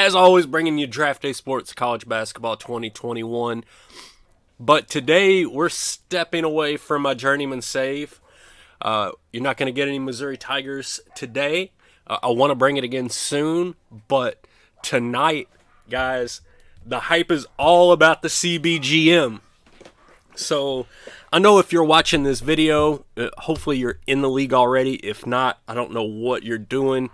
As always, bringing you Draft Day Sports College Basketball 2021. But today, we're stepping away from my Journeyman Save. You're not going to get any Missouri Tigers today. I want to bring it again soon. But tonight, guys, the hype is all about the CBGM. So, I know if you're watching this video, hopefully you're in the league already. If not, I don't know what you're doing.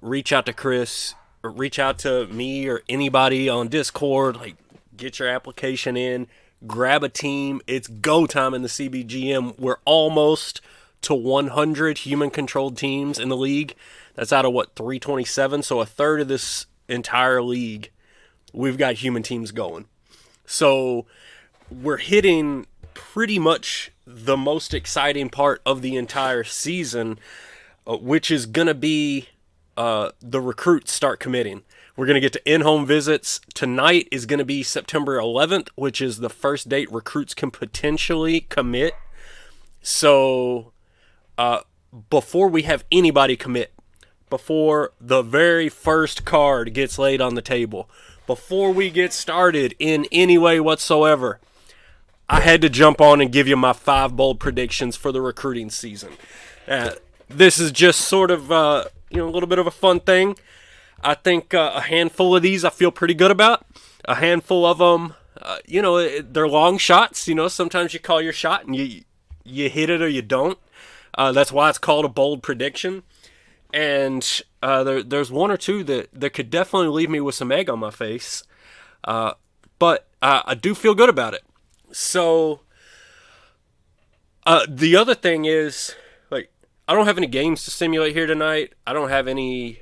Reach out to Chris, or reach out to me or anybody on Discord. Like, get your application in, grab a team. It's go time in the CBGM. We're almost to 100 human-controlled teams in the league. That's out of, 327? So a third of this entire league, we've got human teams going. So we're hitting pretty much the most exciting part of the entire season, which is going to be the recruits start committing. We're going to get to in-home visits. Tonight is going to be September 11th, which is the first date recruits can potentially commit. So before we have anybody commit, before the very first card gets laid on the table, before we get started in any way whatsoever, I had to jump on and give you my 5 bold predictions for the recruiting season. This is just sort of a little bit of a fun thing. I think a handful of these I feel pretty good about. A handful of them, they're long shots. Sometimes you call your shot and you hit it or you don't. That's why it's called a bold prediction. And there's one or two that could definitely leave me with some egg on my face. But I do feel good about it. So the other thing is, I don't have any games to simulate here tonight. I don't have any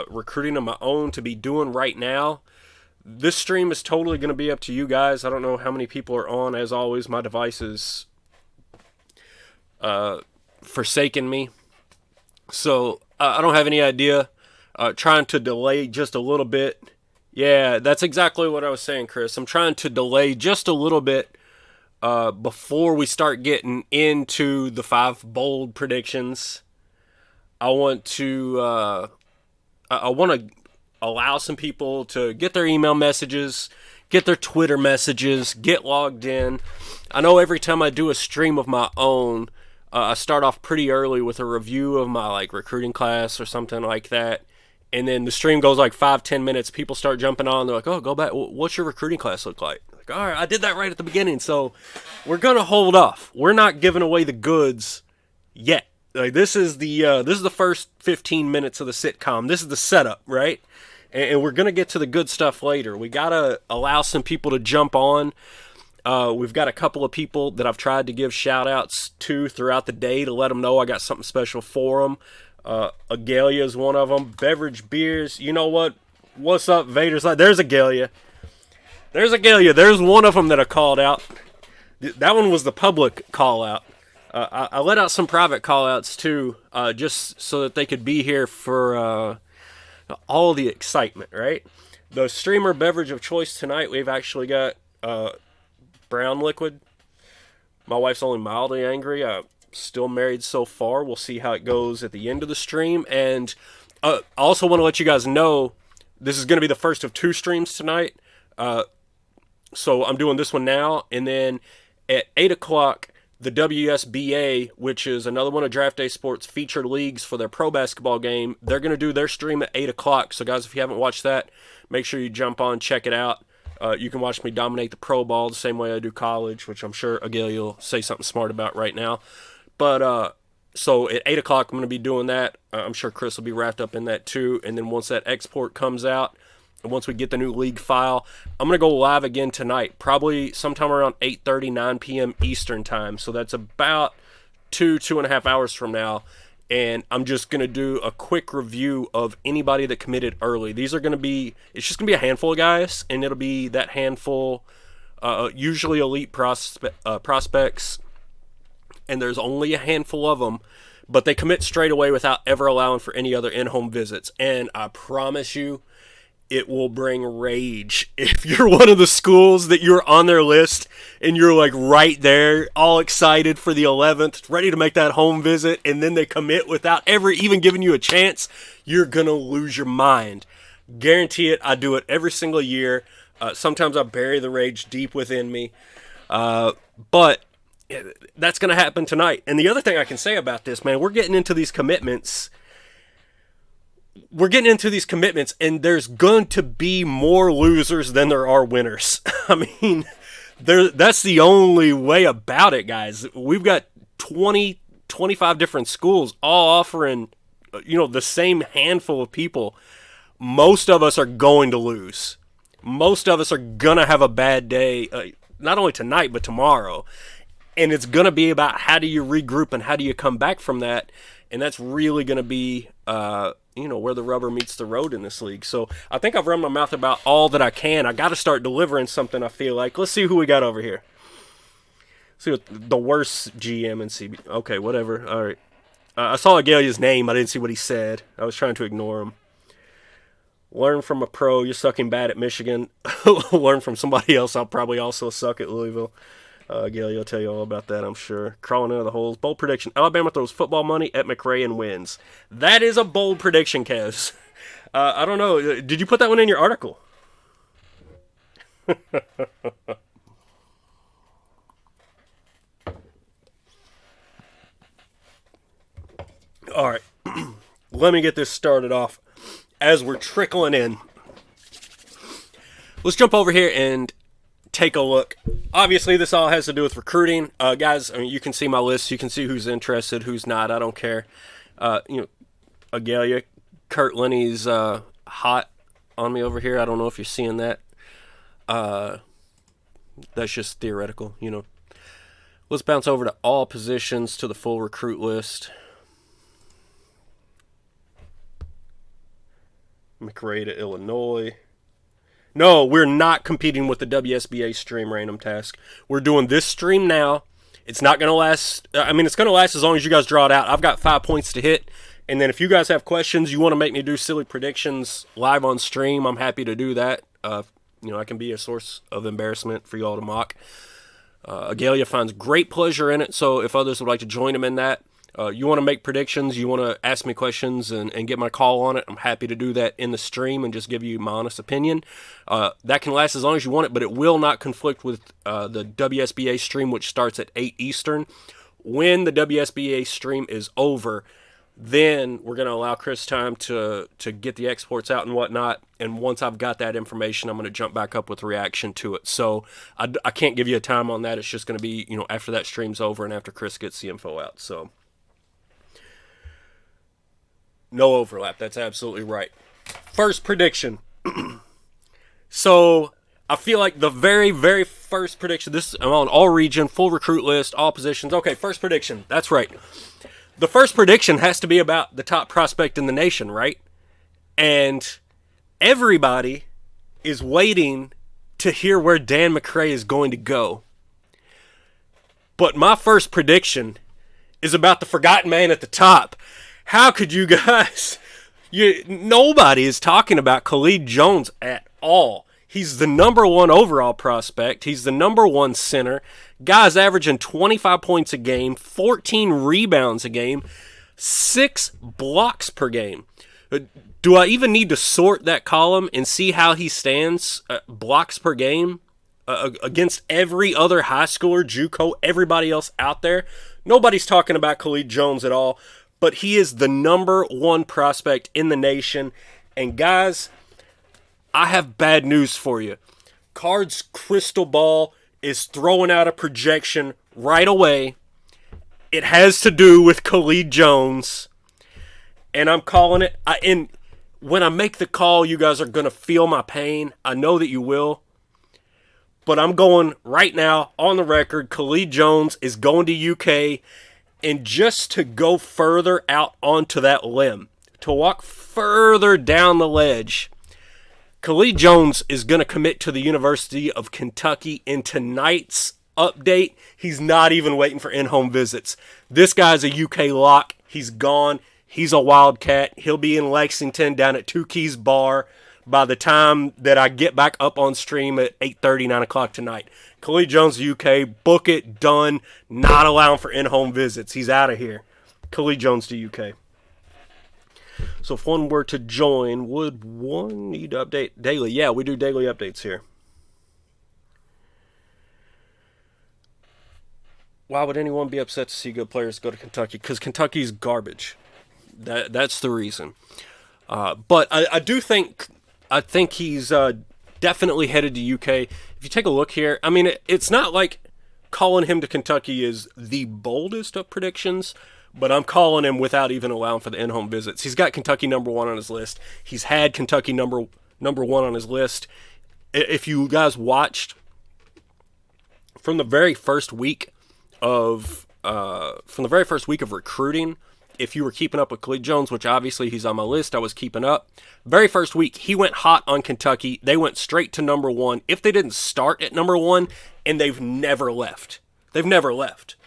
recruiting of my own to be doing right now. This stream is totally going to be up to you guys. I don't know how many people are on. As always, my device is forsaken me. So I don't have any idea. Trying to delay just a little bit. Yeah, that's exactly what I was saying, Chris. I'm trying to delay just a little bit before we start getting into the 5 bold predictions. I want to allow some people to get their email messages, get their Twitter messages, get logged in. I know every time I do a stream of my own, I start off pretty early with a review of my recruiting class or something like that. And then the stream goes 5-10 minutes. People start jumping on. They're like, oh, go back. What's your recruiting class look like? All right, I did that right at the beginning. So we're going to hold off. We're not giving away the goods yet. This is the first 15 minutes of the sitcom. This is the setup, right? And we're going to get to the good stuff later. We got to allow some people to jump on. We've got a couple of people that I've tried to give shout-outs to throughout the day to let them know I got something special for them. Agalia is one of them. Beverage Beers. You know what? What's up, Vader's? There's Agalia. There's one of them that I called out. That one was the public call-out. I let out some private call-outs, too, just so that they could be here for all the excitement, right? The streamer beverage of choice tonight, we've actually got brown liquid. My wife's only mildly angry. I'm still married so far. We'll see how it goes at the end of the stream. And I also want to let you guys know this is going to be the first of 2 streams tonight. So I'm doing this one now. And then at 8 o'clock, the WSBA, which is another one of Draft Day Sports featured leagues for their pro basketball game, they're going to do their stream at 8 o'clock. So, guys, if you haven't watched that, make sure you jump on, check it out. You can watch me dominate the pro ball the same way I do college, which I'm sure Agalia will say something smart about right now. But so at 8 o'clock, I'm going to be doing that. I'm sure Chris will be wrapped up in that too. And then once that export comes out, and once we get the new league file, I'm going to go live again tonight, probably sometime around 8:30, 9 p.m. Eastern time. So that's about 2.5 hours from now. And I'm just going to do a quick review of anybody that committed early. It's just going to be a handful of guys, and it'll be that handful, usually elite prospects, and there's only a handful of them, but they commit straight away without ever allowing for any other in-home visits. And I promise you, it will bring rage. If you're one of the schools that you're on their list and you're right there, all excited for the 11th, ready to make that home visit, and then they commit without ever even giving you a chance, you're going to lose your mind. Guarantee it. I do it every single year. Sometimes I bury the rage deep within me. But that's going to happen tonight. And the other thing I can say about this, man, we're getting into these commitments. And there's going to be more losers than there are winners. I mean, that's the only way about it, guys. We've got 20, 25 different schools all offering, the same handful of people. Most of us are going to lose. Most of us are going to have a bad day, not only tonight, but tomorrow. And it's going to be about how do you regroup and how do you come back from that. And that's really going to be, where the rubber meets the road in this league. So I think I've run my mouth about all that I can. I got to start delivering something, I feel like. Let's see who we got over here. See what the worst GM in CB. Okay, whatever. All right. I saw Agalia's name. I didn't see what he said. I was trying to ignore him. Learn from a pro. You're sucking bad at Michigan. Learn from somebody else. I'll probably also suck at Louisville. Galia will tell you all about that, I'm sure. Crawling out of the holes. Bold prediction. Alabama throws football money at McRae and wins. That is a bold prediction, Kevs. I don't know. Did you put that one in your article? All right. Let me get this started off as we're trickling in. Let's jump over here and take a look. Obviously, this all has to do with recruiting. Guys, I mean, you can see my list. You can see who's interested, who's not. I don't care. Agalia, Kurt Linney's hot on me over here. I don't know if you're seeing that. That's just theoretical, Let's bounce over to all positions to the full recruit list. McRae to Illinois. No, we're not competing with the WSBA stream random task. We're doing this stream now. It's not going to last. It's going to last as long as you guys draw it out. I've got 5 points to hit. And then if you guys have questions, you want to make me do silly predictions live on stream, I'm happy to do that. I can be a source of embarrassment for you all to mock. Agalia finds great pleasure in it, so if others would like to join him in that, you want to make predictions, you want to ask me questions and get my call on it, I'm happy to do that in the stream and just give you my honest opinion. That can last as long as you want it, but it will not conflict with the WSBA stream, which starts at 8 Eastern. When the WSBA stream is over, then we're going to allow Chris time to get the exports out and whatnot. And once I've got that information, I'm going to jump back up with reaction to it. So I can't give you a time on that. It's just going to be, after that stream's over and after Chris gets the info out. So no overlap. That's absolutely right. First prediction. So I feel like the very, very first prediction, I'm on all region, full recruit list, all positions. Okay, first prediction. That's right. The first prediction has to be about the top prospect in the nation, right? And everybody is waiting to hear where Dan McRae is going to go. But my first prediction is about the forgotten man at the top. How could you guys... Nobody is talking about Khalid Jones at all. He's the number one overall prospect. He's the number one center. Guy's averaging 25 points a game, 14 rebounds a game, 6 blocks per game. Do I even need to sort that column and see how he stands blocks per game against every other high schooler, JUCO, everybody else out there? Nobody's talking about Khalid Jones at all, but he is the number one prospect in the nation. And guys, I have bad news for you. Cards crystal ball is throwing out a projection right away. It has to do with Khalid Jones. And I'm calling it. And when I make the call, you guys are going to feel my pain. I know that you will. But I'm going right now on the record. Khalid Jones is going to UK. And just to go further out onto that limb, to walk further down the ledge, Khalid Jones is going to commit to the University of Kentucky in tonight's update. He's not even waiting for in-home visits. This guy's a UK lock. He's gone. He's a Wildcat. He'll be in Lexington down at Two Keys Bar by the time that I get back up on stream at 8:30, 9 o'clock tonight. Khalid Jones, UK. Book it. Done. Not allowing for in-home visits. He's out of here. Khalid Jones to UK. So if one were to join, would one need to update daily? Yeah, we do daily updates here. Why would anyone be upset to see good players go to Kentucky? Because Kentucky's garbage. That's the reason. But I think he's definitely headed to UK. If you take a look here, I mean, it's not like calling him to Kentucky is the boldest of predictions, but I'm calling him without even allowing for the in-home visits. He's got Kentucky number 1 on his list. He's had Kentucky number 1 on his list. If you guys watched from the very first week of recruiting, if you were keeping up with Khalid Jones, which obviously he's on my list, I was keeping up. Very first week, he went hot on Kentucky. They went straight to number 1. If they didn't start at number 1, and they've never left. They've never left.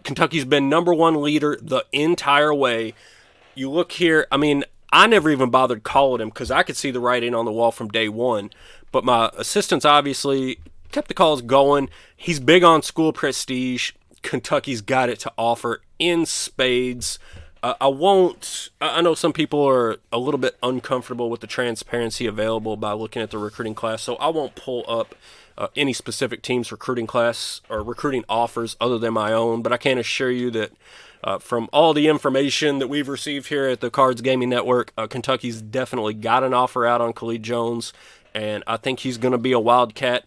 Kentucky's been number 1 leader the entire way. You look here, I mean, I never even bothered calling him because I could see the writing on the wall from day 1. But my assistants obviously kept the calls going. He's big on school prestige. Kentucky's got it to offer in spades. I know some people are a little bit uncomfortable with the transparency available by looking at the recruiting class, so I won't pull up any specific team's recruiting class or recruiting offers other than my own, but I can assure you that from all the information that we've received here at the Cards Gaming Network, Kentucky's definitely got an offer out on Khalid Jones, and I think he's going to be a Wildcat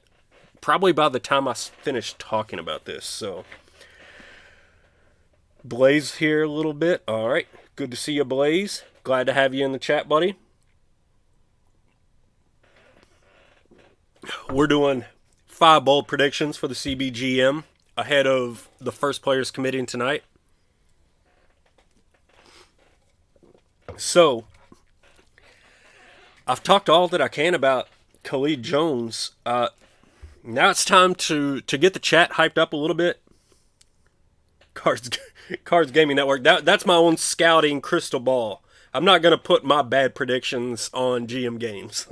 probably by the time I finish talking about this. So Blaze here a little bit. All right, good to see you, Blaze. Glad to have you in the chat, buddy. We're doing 5 bold predictions for the CBGM ahead of the first players committing tonight. So, I've talked all that I can about Khalid Jones. Now it's time to get the chat hyped up a little bit. Cards Gaming Network. That's my own scouting crystal ball. I'm not going to put my bad predictions on GM Games.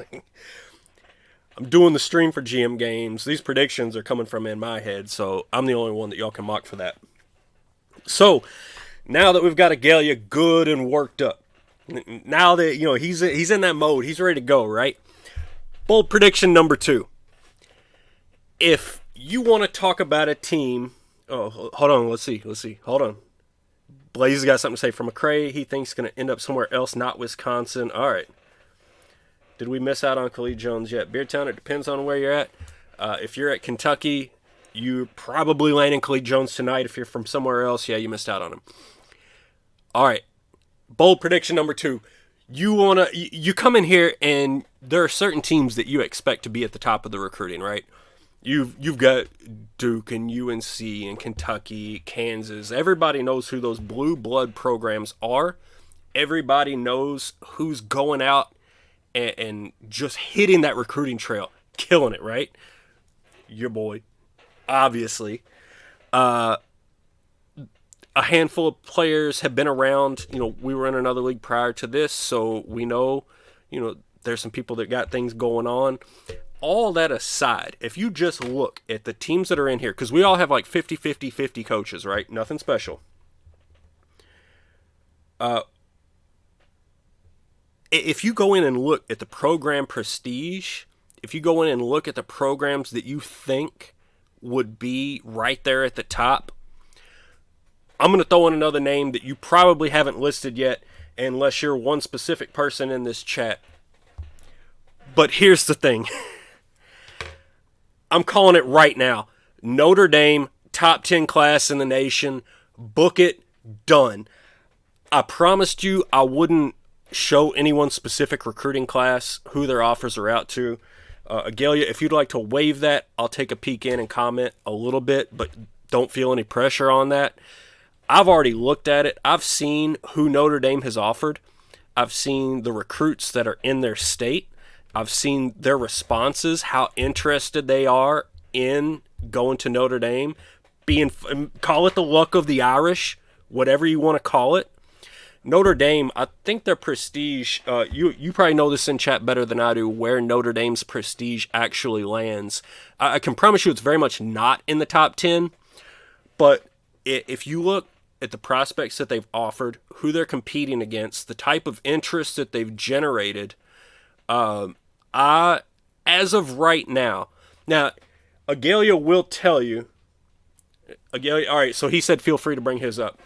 I'm doing the stream for GM Games. These predictions are coming from in my head, so I'm the only one that y'all can mock for that. So, now that we've got Agalia good and worked up, now that he's in that mode, he's ready to go, right? Bold prediction number 2. If you want to talk about a team, hold on, let's see, hold on. Blaze has got something to say from McCray. He thinks he's going to end up somewhere else, not Wisconsin. All right. Did we miss out on Khalid Jones yet? Beardtown, it depends on where you're at. If you're at Kentucky, you're probably landing Khalid Jones tonight. If you're from somewhere else, yeah, you missed out on him. All right. Bold prediction number 2. You come in here and there are certain teams that you expect to be at the top of the recruiting, right? You've got Duke and UNC and Kentucky, Kansas. Everybody knows who those blue blood programs are. Everybody knows who's going out and just hitting that recruiting trail, killing it, right? Your boy, obviously. A handful of players have been around. We were in another league prior to this, so we know, there's some people that got things going on. All that aside, if you just look at the teams that are in here, because we all have like 50 coaches, right? Nothing special. If you go in and look at the program prestige, if you go in and look at the programs that you think would be right there at the top, I'm going to throw in another name that you probably haven't listed yet, unless you're one specific person in this chat. But here's the thing. I'm calling it right now. Notre Dame, top 10 class in the nation. Book it. Done. I promised you I wouldn't show anyone's specific recruiting class who their offers are out to. Agalia, if you'd like to waive that, I'll take a peek in and comment a little bit, but don't feel any pressure on that. I've already looked at it. I've seen who Notre Dame has offered. I've seen the recruits that are in their state. I've seen their responses, how interested they are in going to Notre Dame, call it the luck of the Irish, whatever you want to call it. Notre Dame, I think their prestige, you probably know this in chat better than I do, where Notre Dame's prestige actually lands. I can promise you it's very much not in the top 10, but if you look at the prospects that they've offered, who they're competing against, the type of interest that they've generated, as of right now, Agalia will tell you. Agalia, all right, so he said feel free to bring his up.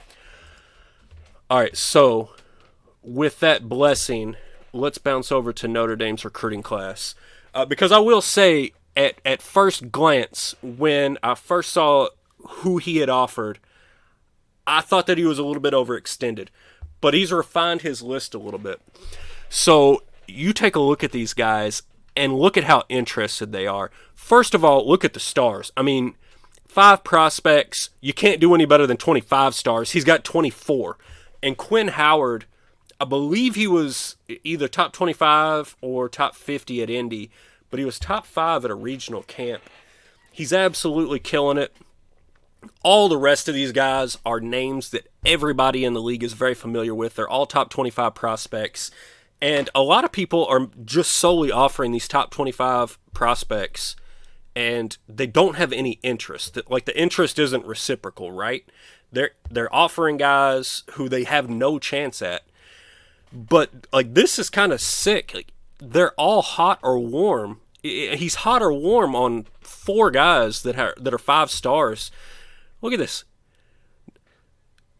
All right, so with that blessing, let's bounce over to Notre Dame's recruiting class. Because I will say, at first glance, when I first saw who he had offered, I thought that he was a little bit overextended. But he's refined his list a little bit. So you take a look at these guys and look at how interested they are. First of all, look at the stars. I mean, 5 prospects. You can't do any better than 25 stars. He's got 24. And Quinn Howard, I believe he was either top 25 or top 50 at Indy, but he was top 5 at a regional camp. He's absolutely killing it. All the rest of these guys are names that everybody in the league is very familiar with. They're all top 25 prospects. And a lot of people are just solely offering these top 25 prospects, and they don't have any interest. Like, the interest isn't reciprocal, right? They're offering guys who they have no chance at. But, like, this is kind of sick. Like, they're all hot or warm. He's hot or warm on 4 guys that are 5 stars. Look at this.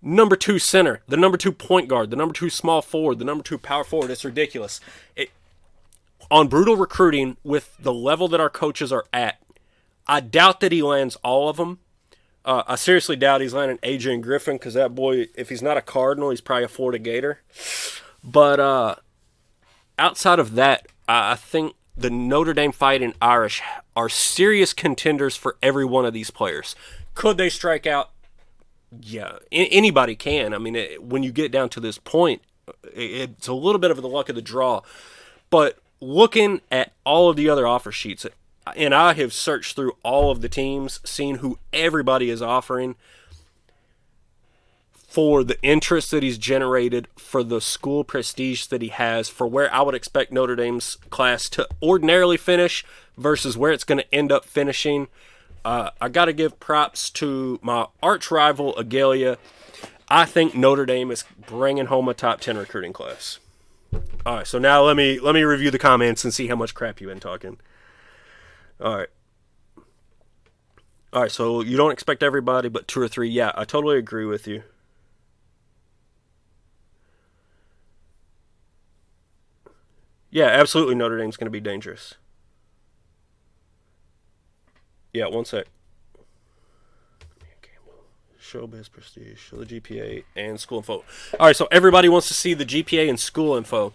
Number 2 center, the number 2 point guard, the number 2 small forward, the number 2 power forward. It's ridiculous. On brutal recruiting, with the level that our coaches are at, I doubt that he lands all of them. I seriously doubt he's landing Adrian Griffin, because that boy, if he's not a Cardinal, he's probably a Florida Gator. But outside of that, I think the Notre Dame Fighting Irish are serious contenders for every one of these players. Could they strike out? Yeah, anybody can. I mean, when you get down to this point, it's a little bit of the luck of the draw. But looking at all of the other offer sheets, and I have searched through all of the teams, seen who everybody is offering, for the interest that he's generated, for the school prestige that he has, for where I would expect Notre Dame's class to ordinarily finish versus where it's going to end up finishing. I got to give props to my arch rival, Agalia. I think Notre Dame is bringing home a top 10 recruiting class. All right, so now let me review the comments and see how much crap you've been talking. All right, so you don't expect everybody, but 2 or 3. Yeah, I totally agree with you. Yeah, absolutely Notre Dame's going to be dangerous. Yeah, one sec. Show best prestige, show the GPA and school info. All right, so everybody wants to see the GPA and school info.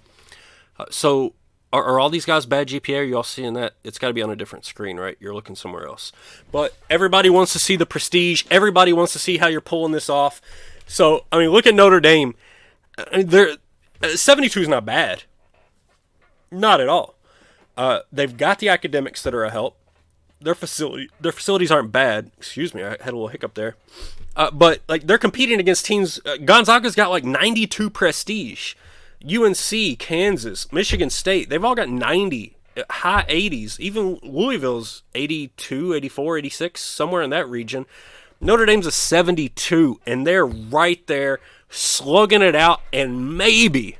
So are all these guys bad GPA? Are you all seeing that? It's got to be on a different screen, right? You're looking somewhere else. But everybody wants to see the prestige. Everybody wants to see how you're pulling this off. So, I mean, look at Notre Dame. 72 is not bad. Not at all. They've got the academics that are a help. Their facilities aren't bad. Excuse me, I had a little hiccup there. But like, they're competing against teams. Gonzaga's got like 92 prestige. UNC, Kansas, Michigan State, they've all got 90, high 80s. Even Louisville's 82, 84, 86, somewhere in that region. Notre Dame's a 72, and they're right there slugging it out and maybe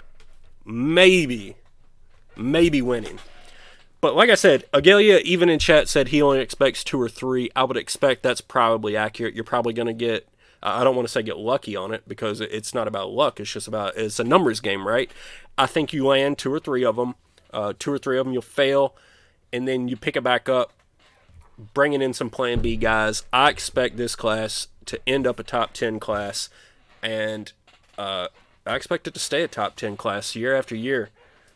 winning. But like I said, Agalia, even in chat, said he only expects 2 or 3. I would expect that's probably accurate. You're probably going to get, I don't want to say get lucky on it, because it's not about luck. It's just about, it's a numbers game, right? I think you land 2 or 3 of them. 2 or 3 of them you'll fail, and then you pick it back up, bringing in some Plan B guys. I expect this class to end up a top 10 class, and I expect it to stay a top 10 class year after year.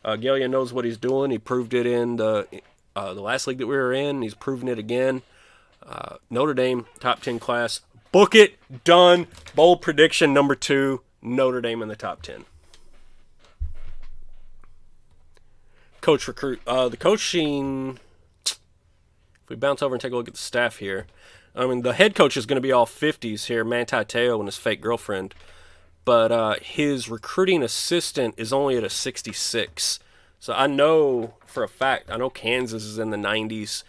Galia knows what he's doing. He proved it in the last league that we were in. He's proven it again. Notre Dame, top 10 class. Book it. Done. Bold prediction number 2, Notre Dame in the top 10. Coach recruit. The coaching, if we bounce over and take a look at the staff here, I mean, the head coach is going to be all 50s here, Manti Te'o and his fake girlfriend. But his recruiting assistant is only at a 66. So I know for a fact, I know Kansas is in the 90s.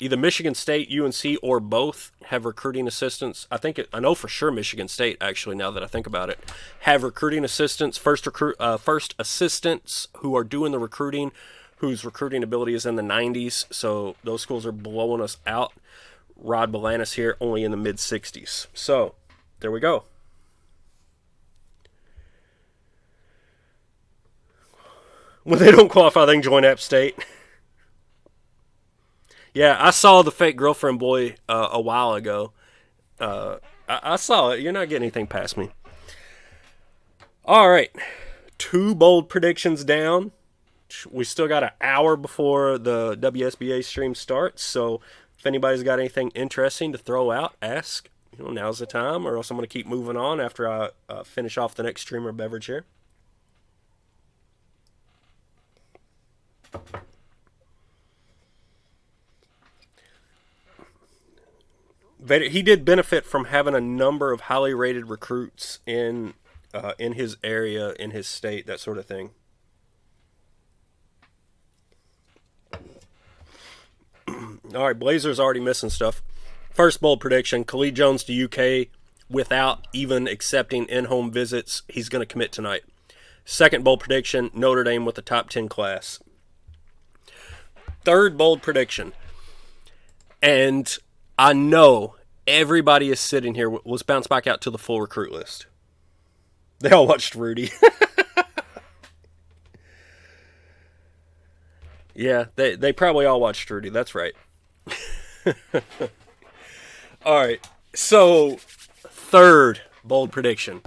Either Michigan State, UNC, or both have recruiting assistants. I know for sure Michigan State, actually, now that I think about it, have recruiting assistants, first assistants who are doing the recruiting, whose recruiting ability is in the 90s. So those schools are blowing us out. Rod Balanis here, only in the mid-60s. So there we go. When they don't qualify, they can join App State. Yeah, I saw the fake girlfriend boy a while ago. I saw it. You're not getting anything past me. All right. 2 bold predictions down. We still got an hour before the WSBA stream starts. So if anybody's got anything interesting to throw out, ask. Now's the time, or else I'm going to keep moving on after I finish off the next streamer beverage here. He did benefit from having a number of highly rated recruits in his area, in his state, that sort of thing. All right, Blazers already missing stuff. First bold prediction, Khalid Jones to UK without even accepting in-home visits. He's going to commit tonight. Second bold prediction, Notre Dame with the top 10 class. Third bold prediction, and I know everybody is sitting here. Let's bounce back out to the full recruit list. They all watched Rudy. Yeah, they probably all watched Rudy. That's right. All right. So, third bold prediction.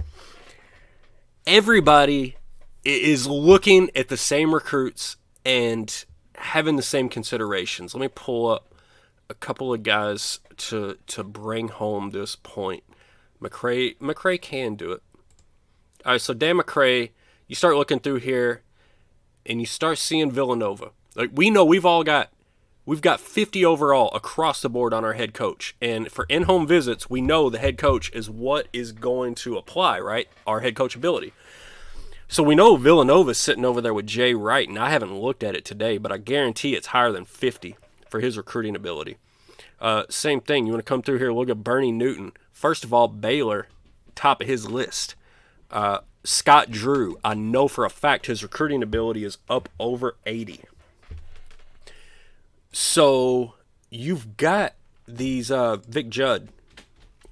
Everybody is looking at the same recruits and having the same considerations. Let me pull up a couple of guys to bring home this point. McCray can do it. All right, so Dan McCray, you start looking through here, and you start seeing Villanova. Like, we know we've got 50 overall across the board on our head coach. And for in-home visits, we know the head coach is what is going to apply, right? Our head coach ability. So we know Villanova's sitting over there with Jay Wright, and I haven't looked at it today, but I guarantee it's higher than 50 for his recruiting ability. Same thing. You want to come through here, look at Bernie Newton. First of all, Baylor, top of his list. Scott Drew, I know for a fact his recruiting ability is up over 80. So you've got these Vic Judd,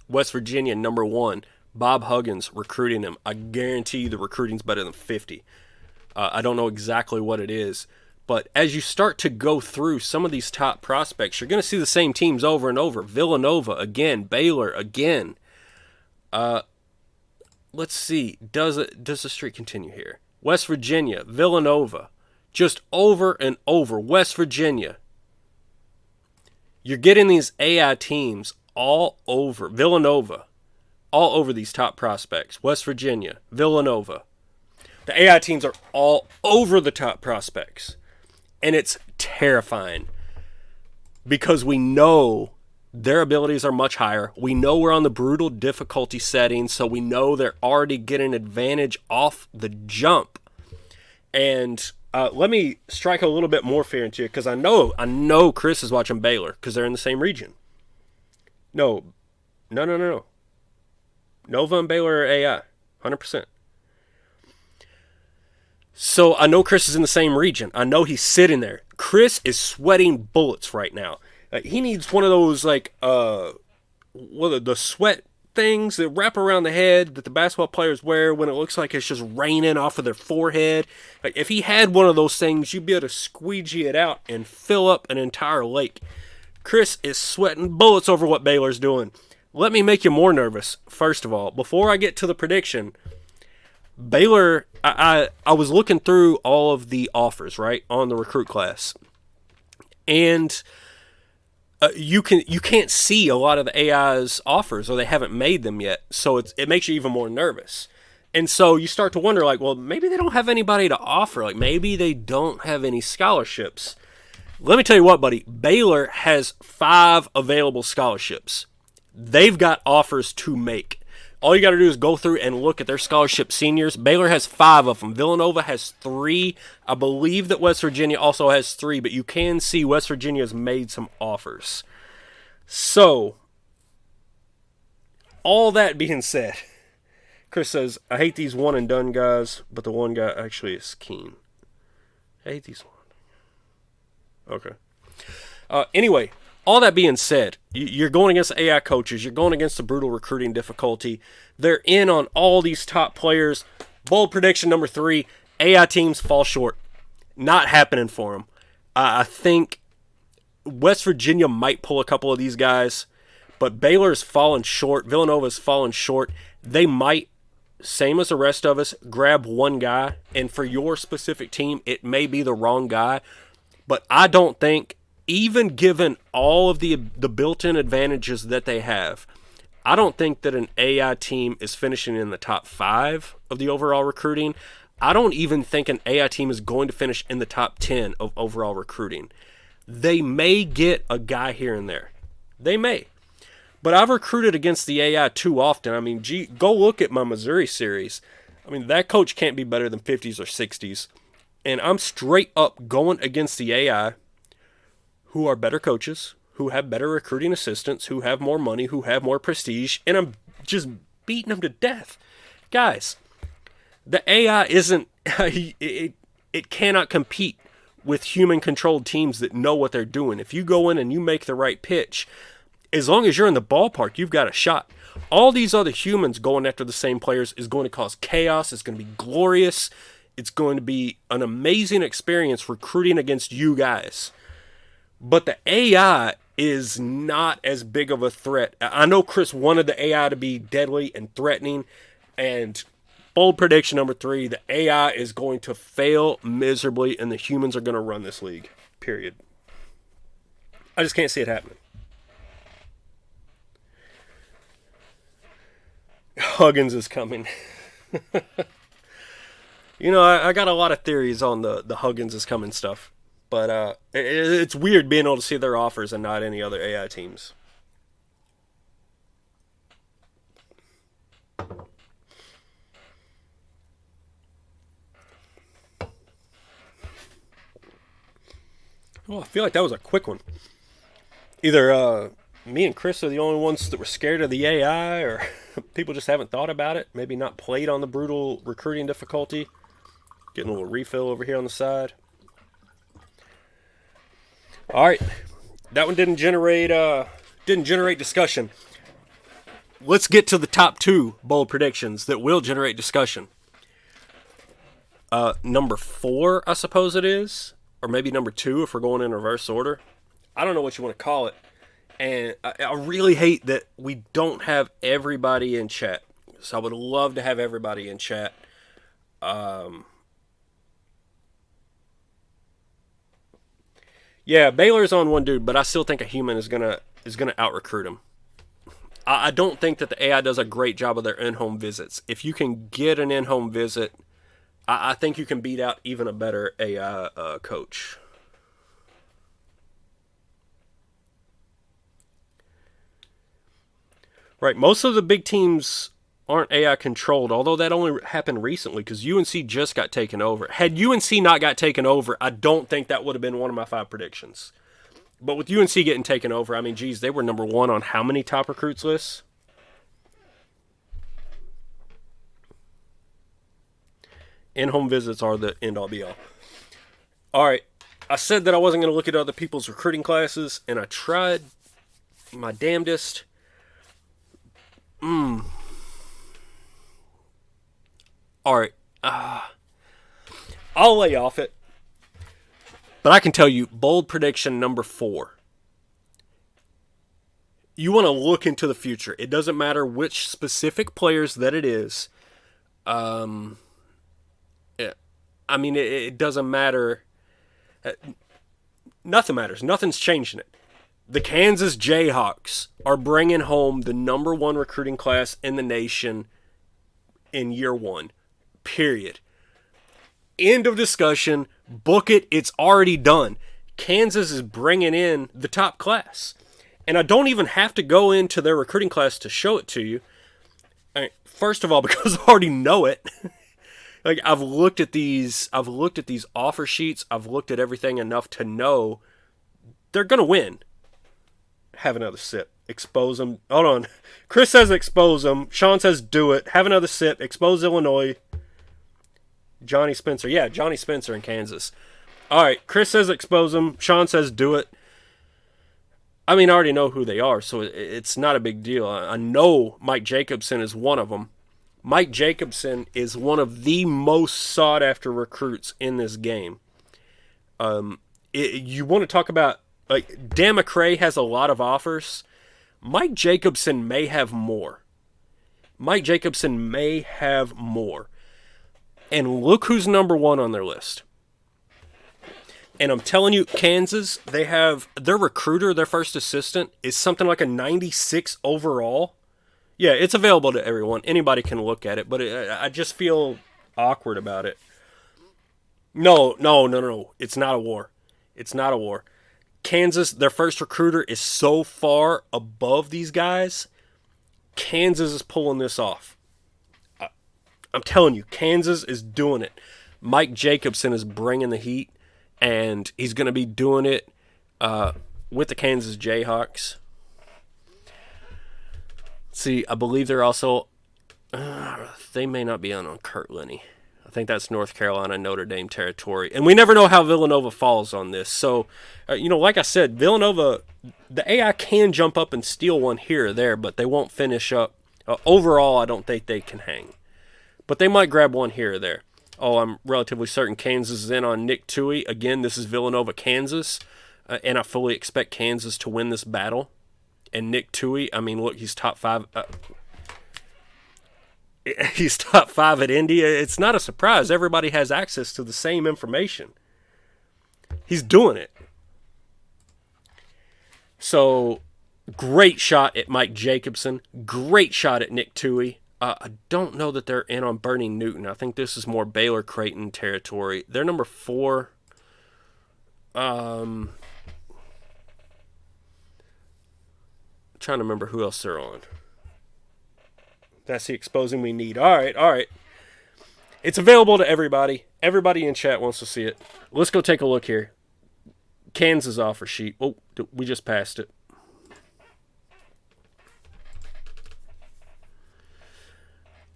West Virginia, number 1. Bob Huggins recruiting him. I guarantee you the recruiting's better than 50. I don't know exactly what it is. But as you start to go through some of these top prospects, you're going to see the same teams over and over. Villanova again. Baylor again. Let's see. Does the streak continue here? West Virginia. Villanova. Just over and over. West Virginia. You're getting these AI teams all over. Villanova. All over these top prospects. West Virginia. Villanova. The AI teams are all over the top prospects. And it's terrifying because we know their abilities are much higher. We know we're on the brutal difficulty setting, so we know they're already getting an advantage off the jump. And let me strike a little bit more fear into you because I know Chris is watching Baylor because they're in the same region. No. Nova and Baylor are AI, 100%. So I know Chris is in the same region. I know he's sitting there. Chris is sweating bullets right now. He needs one of those the sweat things that wrap around the head that the basketball players wear when it looks like it's just raining off of their forehead. Like if he had one of those things, you'd be able to squeegee it out and fill up an entire lake. Chris is sweating bullets over what Baylor's doing. Let me make you more nervous. First of all, before I get to the prediction, Baylor, I was looking through all of the offers, right, on the recruit class. And you can't see a lot of the AI's offers, or they haven't made them yet. So it makes you even more nervous. And so you start to wonder, like, well, maybe they don't have anybody to offer. Like, maybe they don't have any scholarships. Let me tell you what, buddy. Baylor has 5 available scholarships. They've got offers to make. All you got to do is go through and look at their scholarship seniors. Baylor has 5 of them. Villanova has 3. I believe that West Virginia also has 3, but you can see West Virginia has made some offers. So, all that being said, Chris says, I hate these one and done guys, but the one guy actually is keen. I hate these one. Okay. Anyway, all that being said, you're going against AI coaches. You're going against the brutal recruiting difficulty. They're in on all these top players. Bold prediction number 3, AI teams fall short. Not happening for them. I think West Virginia might pull a couple of these guys, but Baylor's fallen short. Villanova's fallen short. They might, same as the rest of us, grab one guy, and for your specific team, it may be the wrong guy, but I don't think, even given all of the built-in advantages that they have, I don't think that an AI team is finishing in the top 5 of the overall recruiting. I don't even think an AI team is going to finish in the top 10 of overall recruiting. They may get a guy here and there. They may. But I've recruited against the AI too often. I mean, go look at my Missouri series. I mean, that coach can't be better than 50s or 60s. And I'm straight up going against the AI, who are better coaches, who have better recruiting assistants, who have more money, who have more prestige, and I'm just beating them to death. Guys, the AI isn't, it cannot compete with human-controlled teams that know what they're doing. If you go in and you make the right pitch, as long as you're in the ballpark, you've got a shot. All these other humans going after the same players is going to cause chaos. It's going to be glorious. It's going to be an amazing experience recruiting against you guys. But the AI is not as big of a threat. I know Chris wanted the AI to be deadly and threatening, and bold prediction number 3, the AI is going to fail miserably, and the humans are going to run this league. Period. I just can't see it happening. Huggins is coming. You know, I got a lot of theories on the Huggins is coming stuff. But it's weird being able to see their offers and not any other AI teams. Well, I feel like that was a quick one. Either me and Chris are the only ones that were scared of the AI, or people just haven't thought about it. Maybe not played on the brutal recruiting difficulty. Getting a little refill over here on the side. All right, that one didn't generate discussion. Let's get to the top 2 bold predictions that will generate discussion. Number 4, I suppose it is, or maybe number 2 if we're going in reverse order. I don't know what you want to call it, and I really hate that we don't have everybody in chat. So I would love to have everybody in chat. Yeah, Baylor's on one dude, but I still think a human is gonna out-recruit him. I don't think that the AI does a great job of their in-home visits. If you can get an in-home visit, I think you can beat out even a better AI coach. Right, most of the big teams aren't AI controlled, although that only happened recently because UNC just got taken over. Had UNC not got taken over, I don't think that would have been one of my 5 predictions. But with UNC getting taken over, I mean, geez, they were number 1 on how many top recruits lists? In-home visits are the end-all be-all. All right, I said that I wasn't going to look at other people's recruiting classes, and I tried my damnedest. All right, I'll lay off it, but I can tell you, bold prediction number 4. You want to look into the future. It doesn't matter which specific players that it is. It doesn't matter. Nothing matters. Nothing's changing it. The Kansas Jayhawks are bringing home the number 1 recruiting class in the nation in year 1. Period. End of discussion. Book it. It's already done. Kansas is bringing in the top class. And I don't even have to go into their recruiting class to show it to you. First of all, because I already know it. Like, I've looked at these offer sheets. I've looked at everything enough to know they're gonna win. Have another sip. Expose them. Hold on. Chris says expose them. Sean says do it. Have another sip. Expose Illinois. Johnny Spencer. Yeah, Johnny Spencer in Kansas. All right. Chris says expose them. Sean says do it. I mean, I already know who they are, so it's not a big deal. I know Mike Jacobson is one of them. Mike Jacobson is one of the most sought-after recruits in this game. You want to talk about, like, Dan McCray has a lot of offers. Mike Jacobson may have more. Mike Jacobson may have more. And look who's number one on their list. And I'm telling you, Kansas, they have their recruiter, their first assistant, is something like a 96 overall. Yeah, it's available to everyone. Anybody can look at it, but I just feel awkward about it. No. It's not a war. It's not a war. Kansas, their first recruiter is so far above these guys. Kansas is pulling this off. I'm telling you, Kansas is doing it. Mike Jacobson is bringing the heat, and he's going to be doing it with the Kansas Jayhawks. See, I believe they're also... they may not be on Kirtland. I think that's North Carolina, Notre Dame territory. And we never know how Villanova falls on this. So, like I said, Villanova, the AI can jump up and steal one here or there, but they won't finish up. Overall, I don't think they can hang. But they might grab one here or there. Oh, I'm relatively certain Kansas is in on Nick Tui. Again, this is Villanova, Kansas. And I fully expect Kansas to win this battle. And Nick Tui, I mean, look, he's top 5. He's top 5 at India. It's not a surprise. Everybody has access to the same information. He's doing it. So, great shot at Mike Jacobson. Great shot at Nick Tui. I don't know that they're in on Bernie Newton. I think this is more Baylor Creighton territory. They're number 4. I'm trying to remember who else they're on. That's the exposing we need. All right. It's available to everybody. Everybody in chat wants to see it. Let's go take a look here. Kansas offer sheet. Oh, we just passed it.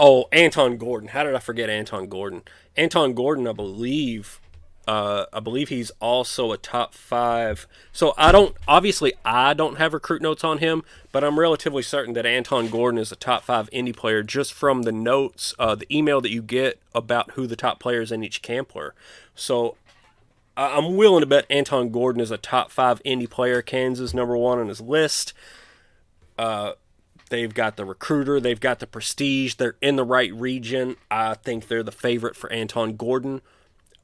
Oh, Anton Gordon. How did I forget Anton Gordon? Anton Gordon, I believe he's also a top 5. So I don't have recruit notes on him, but I'm relatively certain that Anton Gordon is a top 5 indie player just from the notes, the email that you get about who the top players in each camp were. So I'm willing to bet Anton Gordon is a top 5 indie player. Kansas number 1 on his list. They've got the recruiter. They've got the prestige. They're in the right region. I think they're the favorite for Anton Gordon.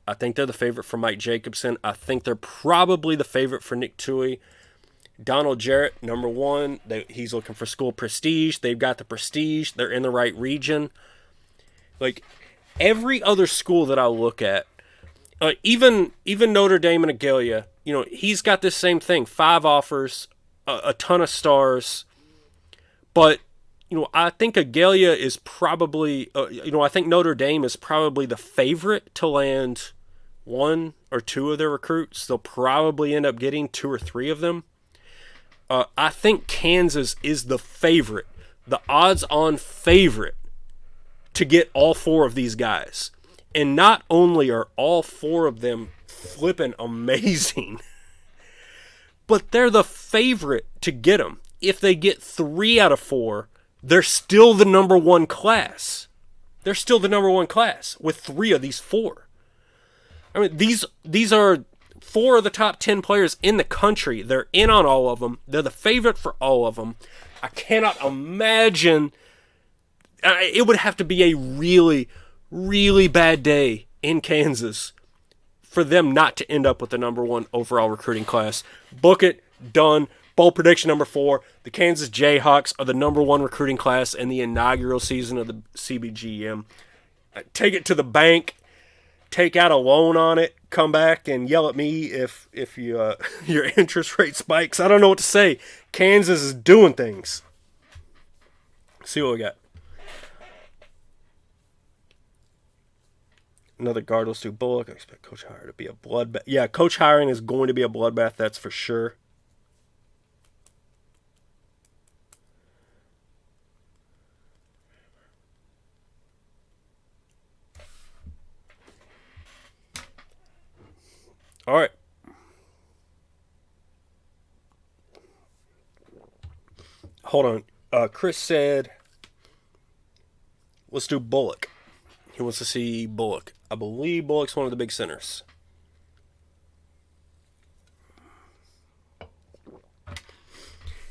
I think they're the favorite for Mike Jacobson. I think they're probably the favorite for Nick Tui. Donald Jarrett, number 1. He's looking for school prestige. They've got the prestige. They're in the right region. Like, every other school that I look at, even Notre Dame and Agalia, he's got this same thing. 5 offers, a ton of stars. But, I think Agalia is probably, I think Notre Dame is probably the favorite to land 1 or 2 of their recruits. They'll probably end up getting 2 or 3 of them. I think Kansas is the favorite, the odds-on favorite to get all 4 of these guys. And not only are all 4 of them flipping amazing, but they're the favorite to get them. If they get 3 out of 4, they're still the number 1 class. They're still the number 1 class with 3 of these 4. I mean, these are 4 of the top 10 players in the country. They're in on all of them. They're the favorite for all of them. I cannot imagine. It would have to be a really, really bad day in Kansas for them not to end up with the number 1 overall recruiting class. Book it. Done. Bowl prediction number 4. The Kansas Jayhawks are the number 1 recruiting class in the inaugural season of the CBGM. Take it to the bank. Take out a loan on it. Come back and yell at me if you, your interest rate spikes. I don't know what to say. Kansas is doing things. See what we got. Another guard. Let's do Bullock. I expect coach hire to be a bloodbath. Yeah, coach hiring is going to be a bloodbath. That's for sure. All right. Hold on. Chris said, let's do Bullock. He wants to see Bullock. I believe Bullock's one of the big centers.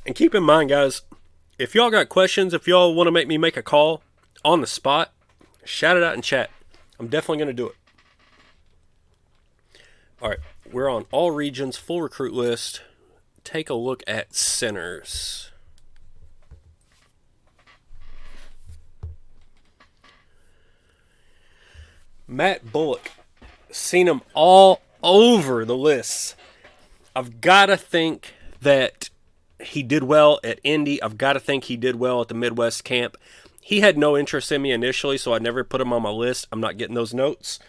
And keep in mind, guys, if y'all got questions, if y'all want to make me make a call on the spot, shout it out in chat. I'm definitely going to do it. All right, we're on all regions, full recruit list. Take a look at centers. Matt Bullock. Seen him all over the lists. I've got to think that he did well at Indy. I've got to think he did well at the Midwest camp. He had no interest in me initially, so I never put him on my list. I'm not getting those notes.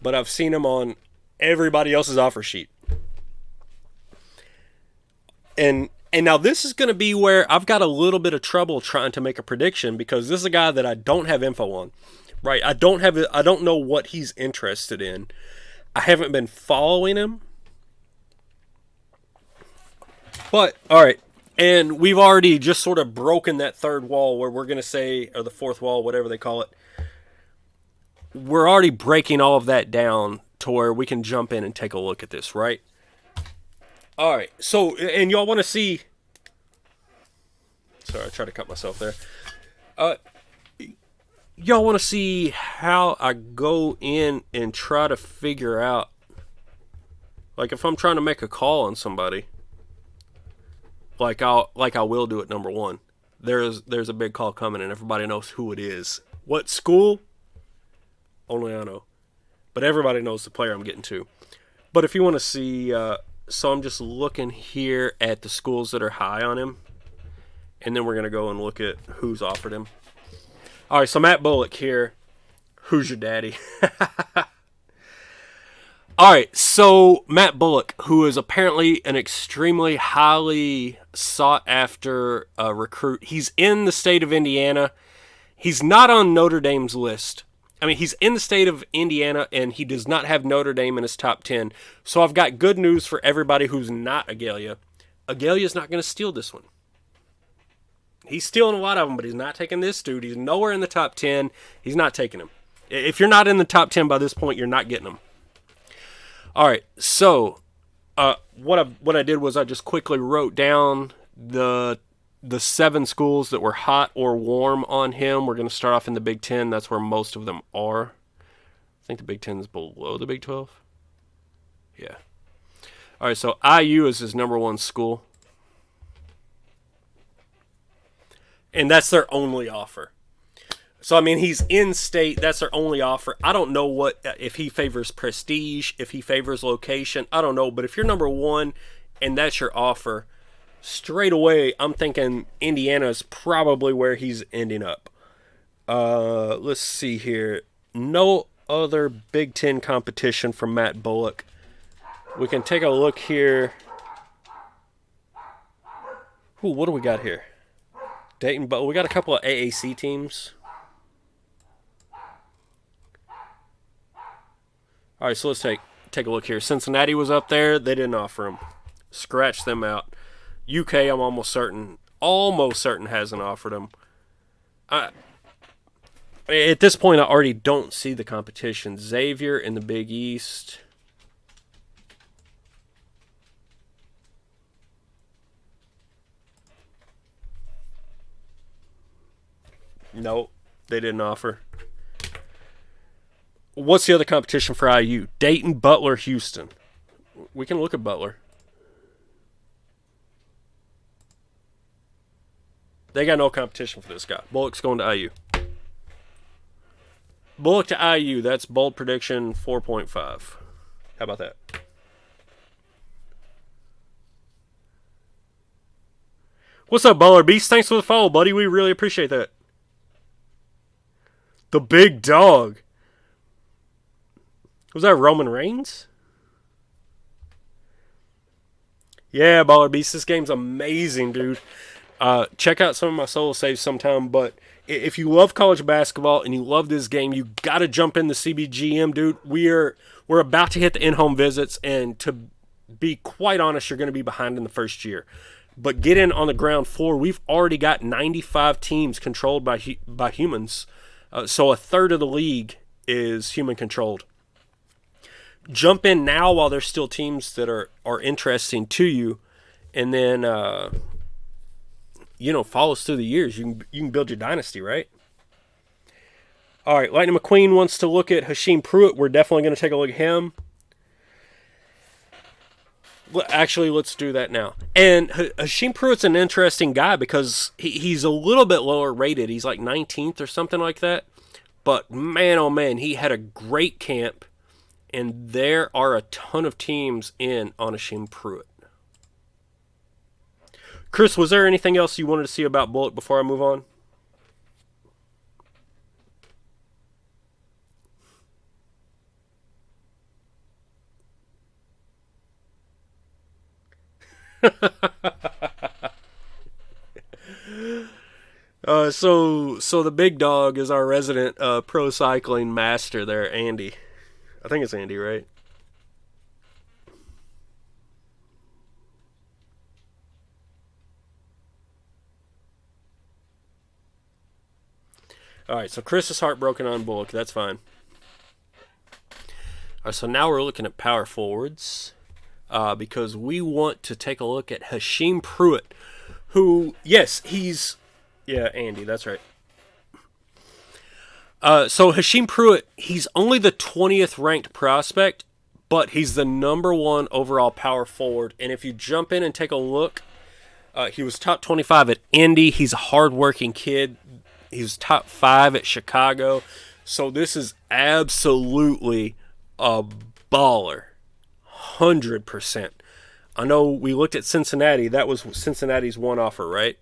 But I've seen him on everybody else's offer sheet. And now this is going to be where I've got a little bit of trouble trying to make a prediction, because this is a guy that I don't have info on. Right? I don't know what he's interested in. I haven't been following him. But all right, and we've already just sort of broken that third wall where we're going to say, or the fourth wall, whatever they call it. We're already breaking all of that down to where we can jump in and take a look at this, right? All right, so, and y'all want to see... Sorry, I tried to cut myself there. Y'all want to see how I go in and try to figure out, like, if I'm trying to make a call on somebody, like I will do at number one. There's a big call coming, and everybody knows who it is. What school? Only I know. But everybody knows the player I'm getting to. But if you want to see, so I'm just looking here at the schools that are high on him, and then we're going to go and look at who's offered him. All right, so Matt Bullock here. Who's your daddy? All right, so Matt Bullock, who is apparently an extremely highly sought-after recruit. He's in the state of Indiana. He's not on Notre Dame's list. I mean, he's in the state of Indiana, and he does not have Notre Dame in his top 10. So I've got good news for everybody who's not Agalia. Agalia's not going to steal this one. He's stealing a lot of them, but he's not taking this dude. He's nowhere in the top 10. He's not taking him. If you're not in the top 10 by this point, you're not getting him. All right, so what I did was I just quickly wrote down the 7 schools that were hot or warm on him. We're going to start off in the Big Ten. That's where most of them are. I think the Big Ten is below the Big 12. Yeah. All right, so IU is his number 1 school. And that's their only offer. So, I mean, he's in state. That's their only offer. I don't know what, if he favors prestige, if he favors location. I don't know. But if you're number 1 and that's your offer, straight away, I'm thinking Indiana is probably where he's ending up. Let's see here. No other Big Ten competition from Matt Bullock. We can take a look here. Ooh, what do we got here? Dayton, but we got a couple of AAC teams. All right, so let's take a look here. Cincinnati was up there. They didn't offer him. Scratch them out. UK, I'm almost certain hasn't offered him. At this point, I already don't see the competition. Xavier in the Big East. Nope, they didn't offer. What's the other competition for IU? Dayton, Butler, Houston. We can look at Butler. They got no competition for this guy. Bullock's going to IU. Bullock to IU. That's bold prediction 4.5. How about that? What's up, Baller Beast? Thanks for the follow, buddy. We really appreciate that. The big dog. Was that Roman Reigns? Yeah, Baller Beast. This game's amazing, dude. Check out some of my solo saves sometime. But if you love college basketball and you love this game, you gotta jump in the CBGM, dude. We're about to hit the in-home visits, and to be quite honest, you're going to be behind in the first year. But get in on the ground floor. We've already got 95 teams controlled by humans, so a third of the league is human controlled. Jump in now while there's still teams that are interesting to you, and then follow us through the years. You can build your dynasty, right? All right, Lightning McQueen wants to look at Hashim Pruitt. We're definitely going to take a look at him. Actually, let's do that now. And Hashim Pruitt's an interesting guy because he's a little bit lower rated. He's like 19th or something like that. But man, oh man, he had a great camp. And there are a ton of teams in on Hashim Pruitt. Chris, was there anything else you wanted to see about Bullock before I move on? So the big dog is our resident pro cycling master there, Andy. I think it's Andy, right? All right, so Chris is heartbroken on Bullock. That's fine. All right, so now we're looking at power forwards because we want to take a look at Hashim Pruitt, who, yes, yeah, Andy, that's right. So Hashim Pruitt, he's only the 20th ranked prospect, but he's the number 1 overall power forward. And if you jump in and take a look, he was top 25 at Indy. He's a hardworking kid. He was top 5 at Chicago. So this is absolutely a baller. 100%. I know we looked at Cincinnati. That was Cincinnati's one offer, right?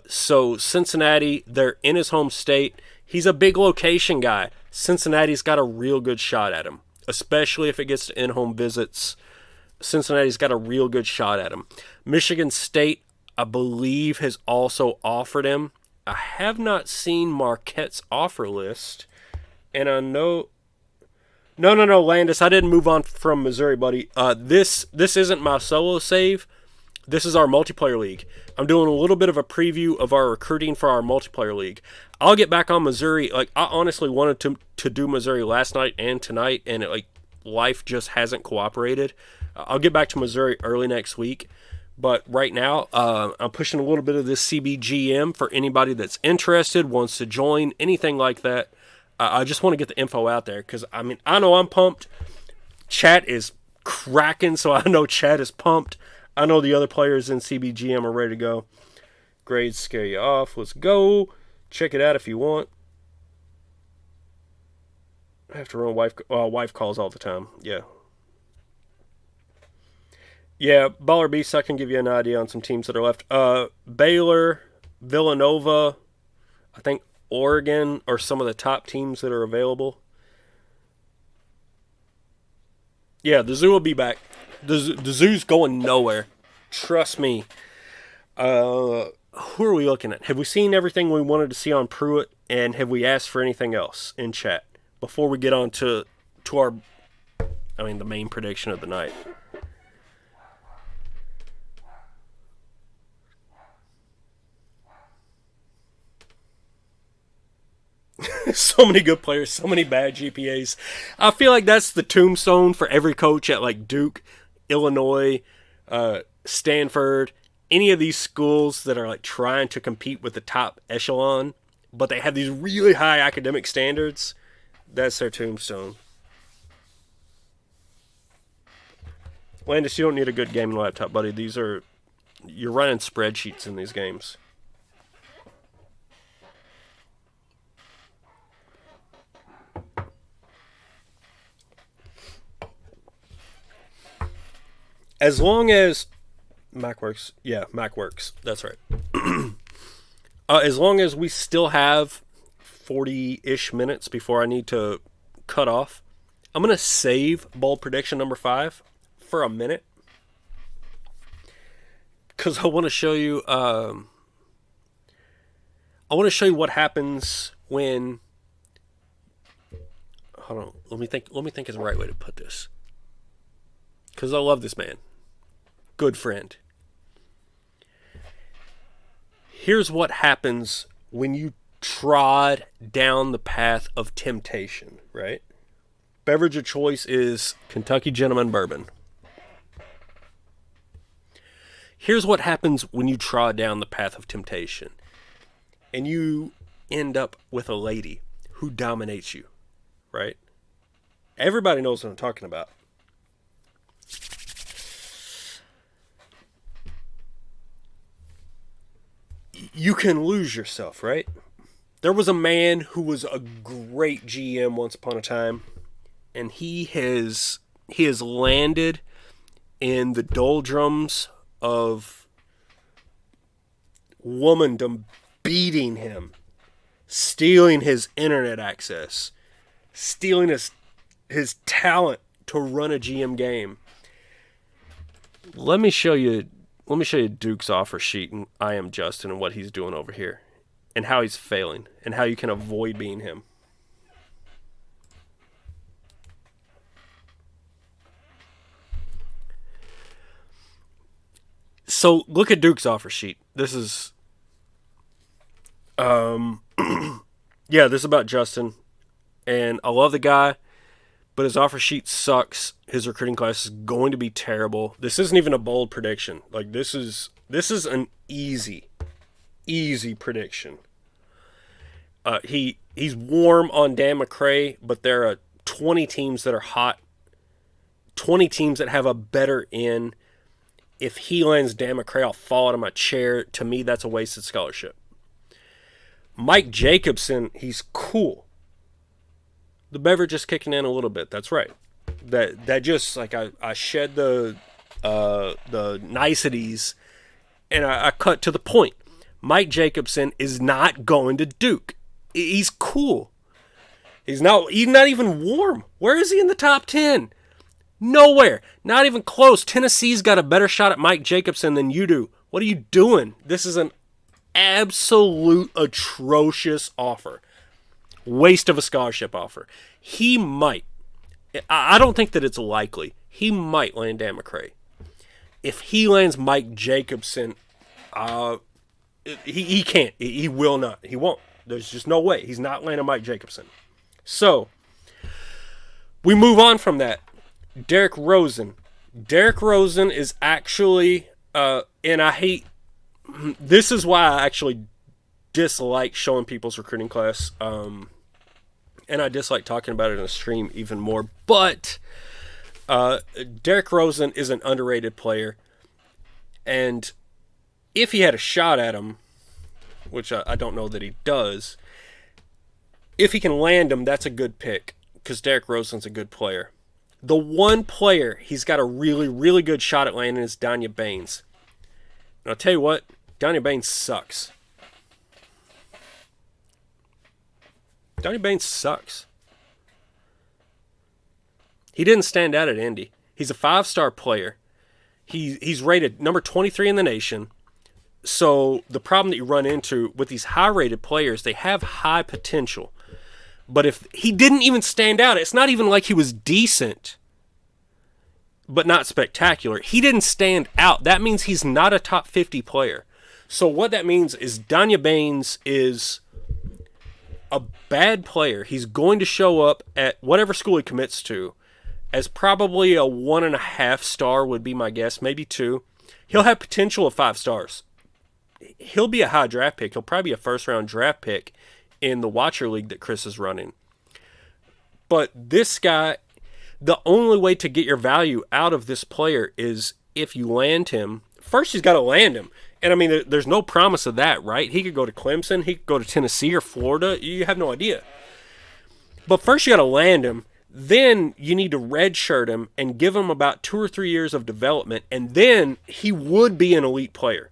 So Cincinnati, they're in his home state. He's a big location guy. Cincinnati's got a real good shot at him, especially if it gets to in-home visits. Cincinnati's got a real good shot at him. Michigan State, I believe, has also offered him. I have not seen Marquette's offer list, and I know... No, Landis, I didn't move on from Missouri, buddy. This isn't my solo save. This is our multiplayer league. I'm doing a little bit of a preview of our recruiting for our multiplayer league. I'll get back on Missouri. Like, I honestly wanted to do Missouri last night and tonight, and life just hasn't cooperated. I'll get back to Missouri early next week. But right now, I'm pushing a little bit of this CBGM for anybody that's interested, wants to join, anything like that. I just want to get the info out there because, I mean, I know I'm pumped. Chat is cracking, so I know chat is pumped. I know the other players in CBGM are ready to go. Grades scare you off. Let's go. Check it out if you want. I have to run wife calls all the time. Yeah. Yeah, Baller Beast, I can give you an idea on some teams that are left. Baylor, Villanova, I think Oregon are some of the top teams that are available. Yeah, the zoo will be back. The zoo's going nowhere. Trust me. Who are we looking at? Have we seen everything we wanted to see on Pruitt? And have we asked for anything else in chat? Before we get on to our, the main prediction of the night. So many good players, so many bad GPAs. I feel like that's the tombstone for every coach at like Duke, Illinois, Stanford, any of these schools that are like trying to compete with the top echelon, but they have these really high academic standards. That's their tombstone. Landis, you don't need a good gaming laptop, buddy. You're running spreadsheets in these games. As long as Mac works, that's right. As long as we still have 40-ish minutes before I need to cut off, I'm going to save bold prediction number 5 for a minute, because I want to show you. I want to show you what happens when. Hold on. Let me think. Let me think is the right way to put this. Because I love this man. Good friend. Here's what happens when you trod down the path of temptation, right? Beverage of choice is Kentucky Gentleman Bourbon. Here's what happens when you trod down the path of temptation and you end up with a lady who dominates you, right? Everybody knows what I'm talking about. You can lose yourself, right? There was a man who was a great GM once upon a time, and he has landed in the doldrums of womandom beating him, stealing his internet access, stealing his talent to run a GM game. Let me show you Duke's offer sheet, and I am Justin, and what he's doing over here, and how he's failing, and how you can avoid being him. So look at Duke's offer sheet. This is, yeah, this is about Justin, and I love the guy, but his offer sheet sucks. His recruiting class is going to be terrible. This isn't even a bold prediction. Like, this is an easy prediction. He's warm on Dan McCray, but there are 20 teams that are hot, 20 teams that have a better in. If he lands Dan McCray, I'll fall out of my chair. To me, that's a wasted scholarship. Mike Jacobson, he's cool. The beverage is kicking in a little bit. That's right. That just, like, I shed the niceties and I cut to the point. Mike Jacobson is not going to Duke. He's cool. He's not even warm. Where is he in the top 10? Nowhere. Not even close. Tennessee's got a better shot at Mike Jacobson than you do. What are you doing? This is an absolute atrocious offer. Waste of a scholarship offer. He might. I don't think that it's likely. He might land Dan McCray. If he lands Mike Jacobson, he can't. He will not. He won't. There's just no way. He's not landing Mike Jacobson. So, we move on from that. Derek Rosen. Derek Rosen is actually, and I hate, this is why I actually dislike showing people's recruiting class, and I dislike talking about it in a stream even more, but Derek Rosen is an underrated player, and if he had a shot at him, which I don't know that he does, if he can land him, that's a good pick, because Derek Rosen's a good player. The one player he's got a really, really good shot at landing is Danya Baines. And I'll tell you what, Danya Baines sucks. Danya Baines sucks. He didn't stand out at Indy. He's a 5-star player. He's rated number 23 in the nation. So the problem that you run into with these high-rated players, they have high potential. But if he didn't even stand out, it's not even like he was decent, but not spectacular. He didn't stand out. That means he's not a top 50 player. So what that means is Danya Baines is a bad player. He's going to show up at whatever school he commits to as probably a 1.5 star would be my guess, maybe 2. He'll have potential of 5 stars. He'll be a high draft pick. He'll probably be a first-round draft pick in the Watcher League that Chris is running. But this guy, the only way to get your value out of this player is if you land him. First, he's got to land him. And, I mean, there's no promise of that, right? He could go to Clemson. He could go to Tennessee or Florida. You have no idea. But first, you got to land him. Then you need to redshirt him and give him about 2 or 3 years of development. And then he would be an elite player.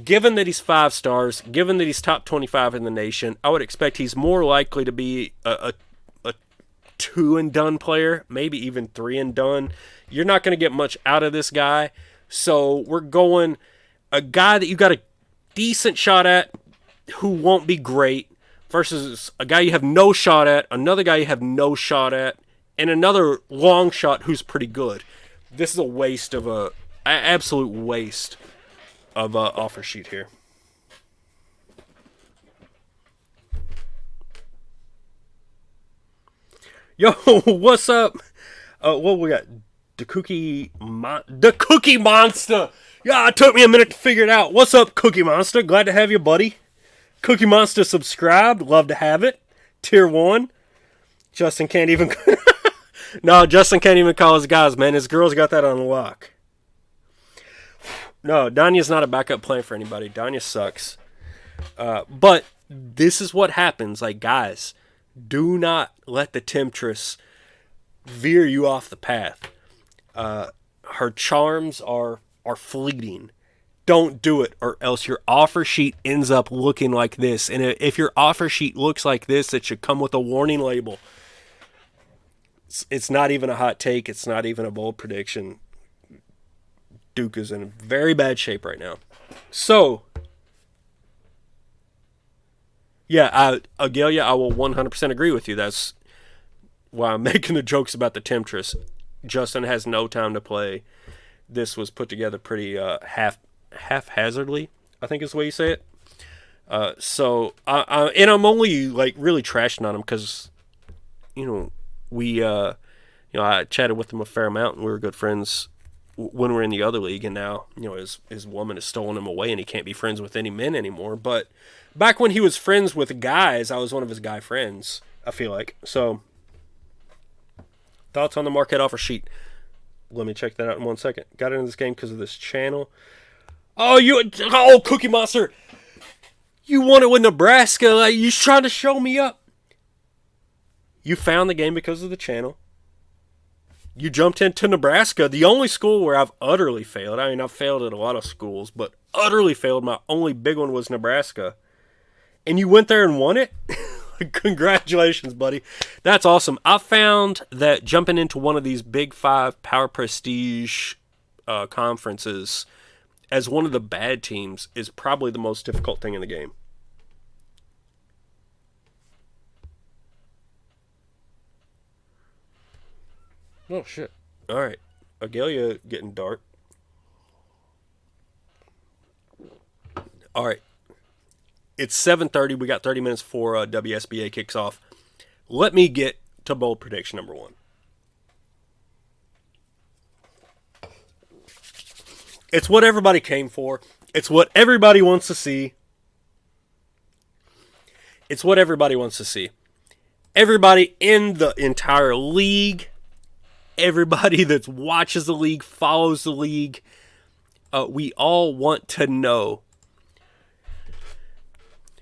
Given that he's 5 stars, given that he's top 25 in the nation, I would expect he's more likely to be a 2 and done player, maybe even 3 and done. You're not going to get much out of this guy. So we're going a guy that you got a decent shot at who won't be great versus a guy you have no shot at, another guy you have no shot at, and another long shot who's pretty good. This is a waste of an absolute waste of a offer sheet here. Yo, what's up? What we got? The Cookie Monster. Yeah, it took me a minute to figure it out. What's up, Cookie Monster? Glad to have you, buddy. Cookie Monster subscribed. Love to have it. Tier 1. Justin can't even... No, Justin can't even call his guys, man. His girl's got that on lock. No, Danya's not a backup plan for anybody. Danya sucks. But this is what happens. Like, guys, do not let the temptress veer you off the path. Her charms are fleeting. Don't do it, or else your offer sheet ends up looking like this. And if your offer sheet looks like this, it should come with a warning label. It's not even a hot take. It's not even a bold prediction. Duke is in very bad shape right now. So, yeah, Agelia, I will 100% agree with you. That's why I'm making the jokes about the temptress. Justin has no time to play. This was put together pretty haphazardly, I think is the way you say it. So I'm only like really trashing on him because, I chatted with him a fair amount and we were good friends when we were in the other league, and now, his woman has stolen him away and he can't be friends with any men anymore. But back when he was friends with guys, I was one of his guy friends, I feel like. So, thoughts on the Marquette offer sheet? Let me check that out in 1 second. Got into this game because of this channel. Oh, Cookie Monster! You won it with Nebraska. Like, you trying to show me up. You found the game because of the channel. You jumped into Nebraska, the only school where I've utterly failed. I mean, I've failed at a lot of schools, but utterly failed. My only big one was Nebraska. And you went there and won it? Congratulations, buddy. That's awesome. I found that jumping into one of these Big 5 Power Prestige conferences as one of the bad teams is probably the most difficult thing in the game. Oh, shit. All right. Agelia getting dark. All right. It's 7:30. We got 30 minutes before WSBA kicks off. Let me get to bold prediction number 1. It's what everybody came for. It's what everybody wants to see. It's what everybody wants to see. Everybody in the entire league, everybody that watches the league, follows the league, we all want to know.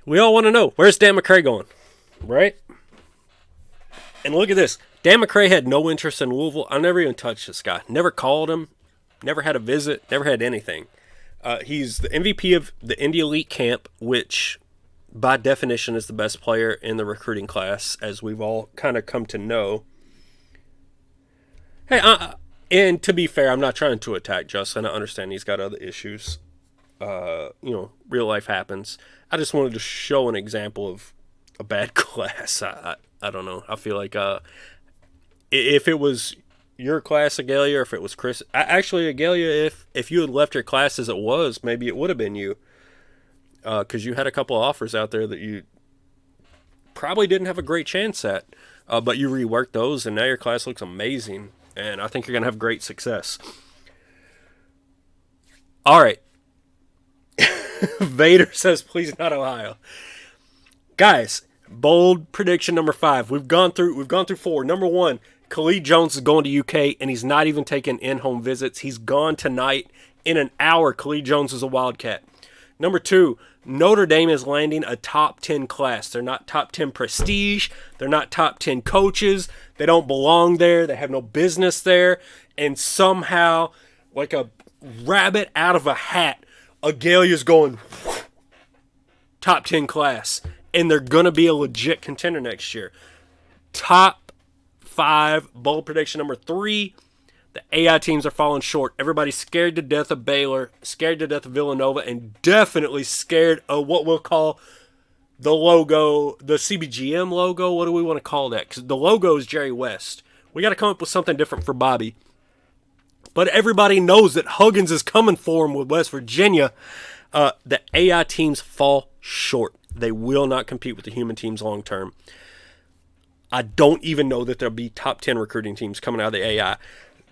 We all want to know, where's Dan McCray going? Right? And look at this. Dan McCray had no interest in Louisville. I never even touched this guy. Never called him. Never had a visit. Never had anything. He's the MVP of the Indy Elite Camp, which by definition is the best player in the recruiting class, as we've all kind of come to know. Hey, and to be fair, I'm not trying to attack Justin. I understand he's got other issues. Real life happens. I just wanted to show an example of a bad class. I don't know. I feel like if it was your class, Agelia, or if it was Chris. Actually, Agelia, if you had left your class as it was, maybe it would have been you. Because you had a couple of offers out there that you probably didn't have a great chance at. But you reworked those, and now your class looks amazing. And I think you're going to have great success. All right. Vader says, please not Ohio. Guys, bold prediction number 5. We've gone through 4. Number 1, Khalid Jones is going to UK, and he's not even taking in-home visits. He's gone tonight. In an hour, Khalid Jones is a Wildcat. Number 2, Notre Dame is landing a top 10 class. They're not top 10 prestige. They're not top 10 coaches. They don't belong there. They have no business there. And somehow, like a rabbit out of a hat, Agelia's going top 10 class. And they're going to be a legit contender next year. Top 5. Bold prediction number 3. The AI teams are falling short. Everybody's scared to death of Baylor, scared to death of Villanova, and definitely scared of what we'll call the logo, the CBGM logo. What do we want to call that? Because the logo is Jerry West. We got to come up with something different for Bobby. But everybody knows that Huggins is coming for him with West Virginia. The AI teams fall short. They will not compete with the human teams long term. I don't even know that there'll be top 10 recruiting teams coming out of the AI.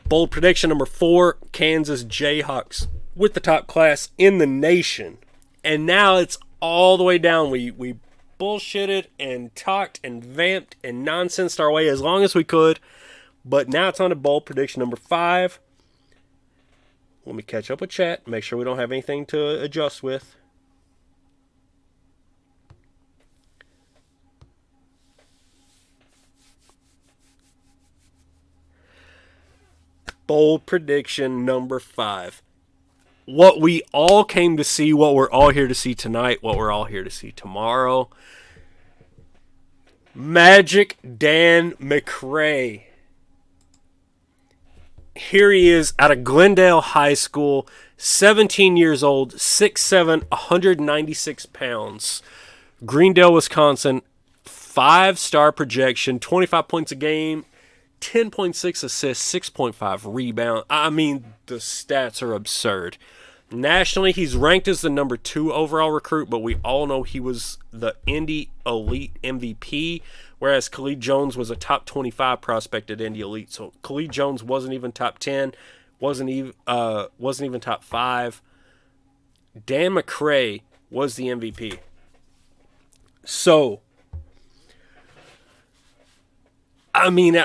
Bold prediction number 4, Kansas Jayhawks with the top class in the nation. And now it's all the way down. We bullshitted and talked and vamped and nonsensed our way as long as we could. But now it's on to bold prediction number 5. Let me catch up with chat. Make sure we don't have anything to adjust with. Bold prediction number 5. What we all came to see, what we're all here to see tonight, what we're all here to see tomorrow. Magic Dan McRae. Here he is out of Glendale High School, 17 years old, 6'7", 196 pounds. Greendale, Wisconsin, 5-star projection, 25 points a game, 10.6 assists, 6.5 rebound. I mean, the stats are absurd. Nationally, he's ranked as the number 2 overall recruit, but we all know he was the Indy Elite MVP, whereas Khalid Jones was a top 25 prospect at Indy Elite. So Khalid Jones wasn't even top 10, wasn't even top 5. Dan McRae was the MVP. So, I mean,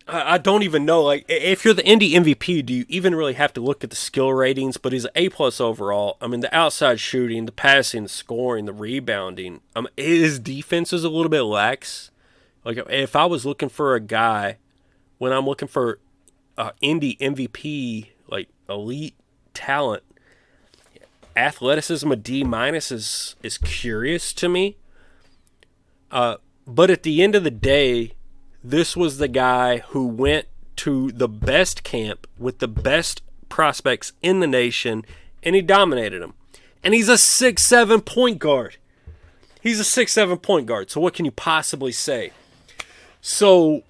I don't even know. Like, if you're the Indy MVP, do you even really have to look at the skill ratings? But he's an A+ overall. I mean, the outside shooting, the passing, the scoring, the rebounding. His defense is a little bit lax. Like, if I was looking for a guy, when I'm looking for Indy MVP, like elite talent, athleticism a D- is curious to me. But at the end of the day, this was the guy who went to the best camp with the best prospects in the nation, and he dominated them. And he's a 6'7" point guard. He's a 6'7" point guard. So what can you possibly say? So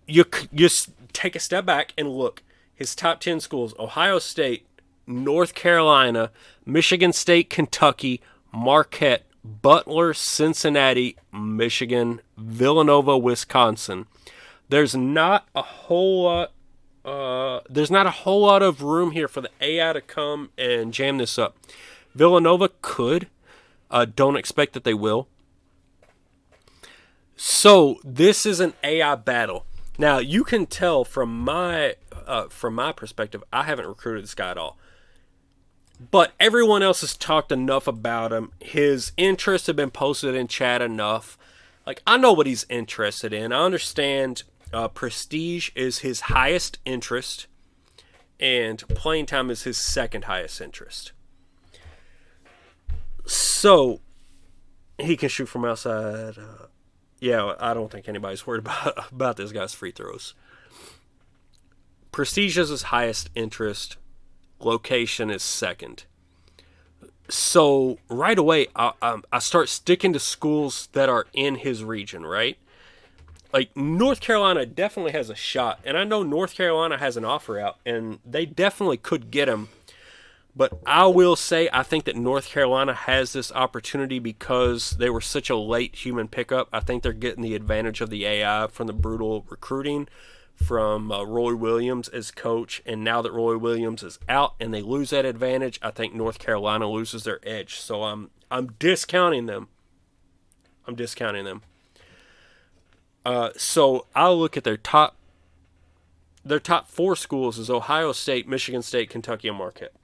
you just take a step back and look. His top 10 schools: Ohio State, North Carolina, Michigan State, Kentucky, Marquette, Butler, Cincinnati, Michigan, Villanova, Wisconsin. There's not a whole lot of room here for the AI to come and jam this up. Villanova could. Don't expect that they will. So this is an AI battle. Now you can tell from my perspective, I haven't recruited this guy at all. But everyone else has talked enough about him. His interests have been posted in chat enough. Like, I know what he's interested in. I understand prestige is his highest interest, and playing time is his second highest interest. So, he can shoot from outside. Yeah, I don't think anybody's worried about this guy's free throws. Prestige is his highest interest. Location is second. So right away, I start sticking to schools that are in his region, right? Like, North Carolina definitely has a shot. And I know North Carolina has an offer out, and they definitely could get him. But I will say I think that North Carolina has this opportunity because they were such a late human pickup. I think they're getting the advantage of the AI from the brutal recruiting from Roy Williams as coach, and now that Roy Williams is out and they lose that advantage, I think North Carolina loses their edge. So I'm discounting them. So I'll look at their top 4 schools is Ohio State, Michigan State, Kentucky, and Marquette.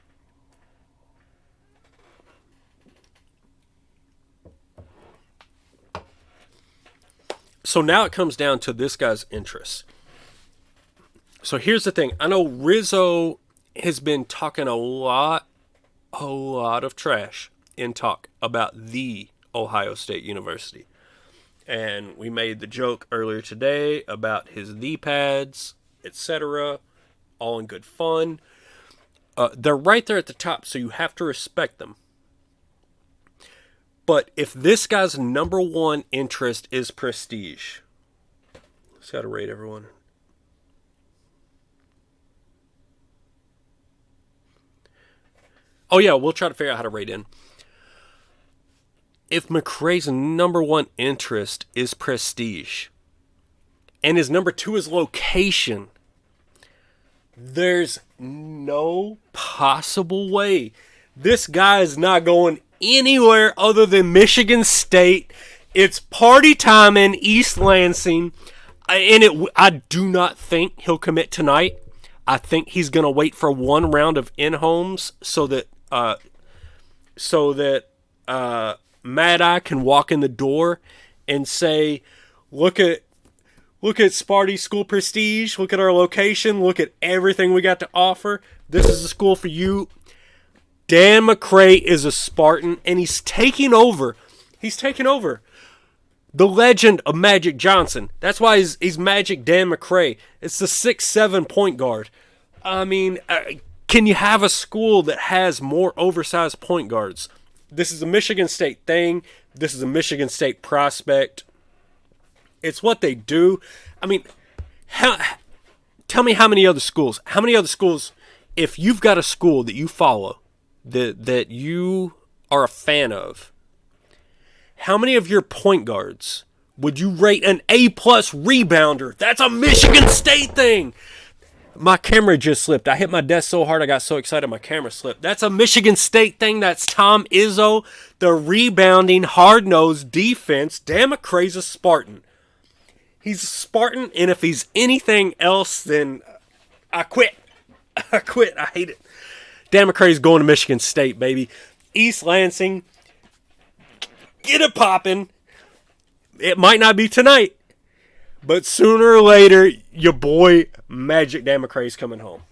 So now it comes down to this guy's interests. So here's the thing. I know Rizzo has been talking a lot of trash in talk about the Ohio State University. And we made the joke earlier today about his knee pads, etc. All in good fun. They're right there at the top, so you have to respect them. But if this guy's number one interest is prestige, let's gotta rate everyone. Oh yeah, we'll try to figure out how to rate in. If McRae's number one interest is prestige, and his number two is location, there's no possible way this guy is not going anywhere other than Michigan State. It's party time in East Lansing, and I do not think he'll commit tonight. I think he's going to wait for one round of in-homes so that Mad Eye can walk in the door and say, look at Sparty School Prestige, look at our location, look at everything we got to offer. This is the school for you. Dan McRae is a Spartan, and he's taking over. He's taking over the legend of Magic Johnson. That's why he's Magic Dan McRae. It's the 6'7" point guard. I mean, can you have a school that has more oversized point guards? This is a Michigan State thing. This is a Michigan State prospect. It's what they do. I mean, tell me how many other schools, if you've got a school that you follow, that you are a fan of, how many of your point guards would you rate an A-plus rebounder? That's a Michigan State thing. My camera just slipped. I hit my desk so hard I got so excited my camera slipped. That's a Michigan State thing. That's Tom Izzo, the rebounding, hard-nosed defense. Dan McRae's a Spartan. He's a Spartan, and if he's anything else, then I quit. I hate it. Dan McRae's going to Michigan State, baby. East Lansing. Get it popping. It might not be tonight, but sooner or later, your boy Magic Dan McRae's coming home.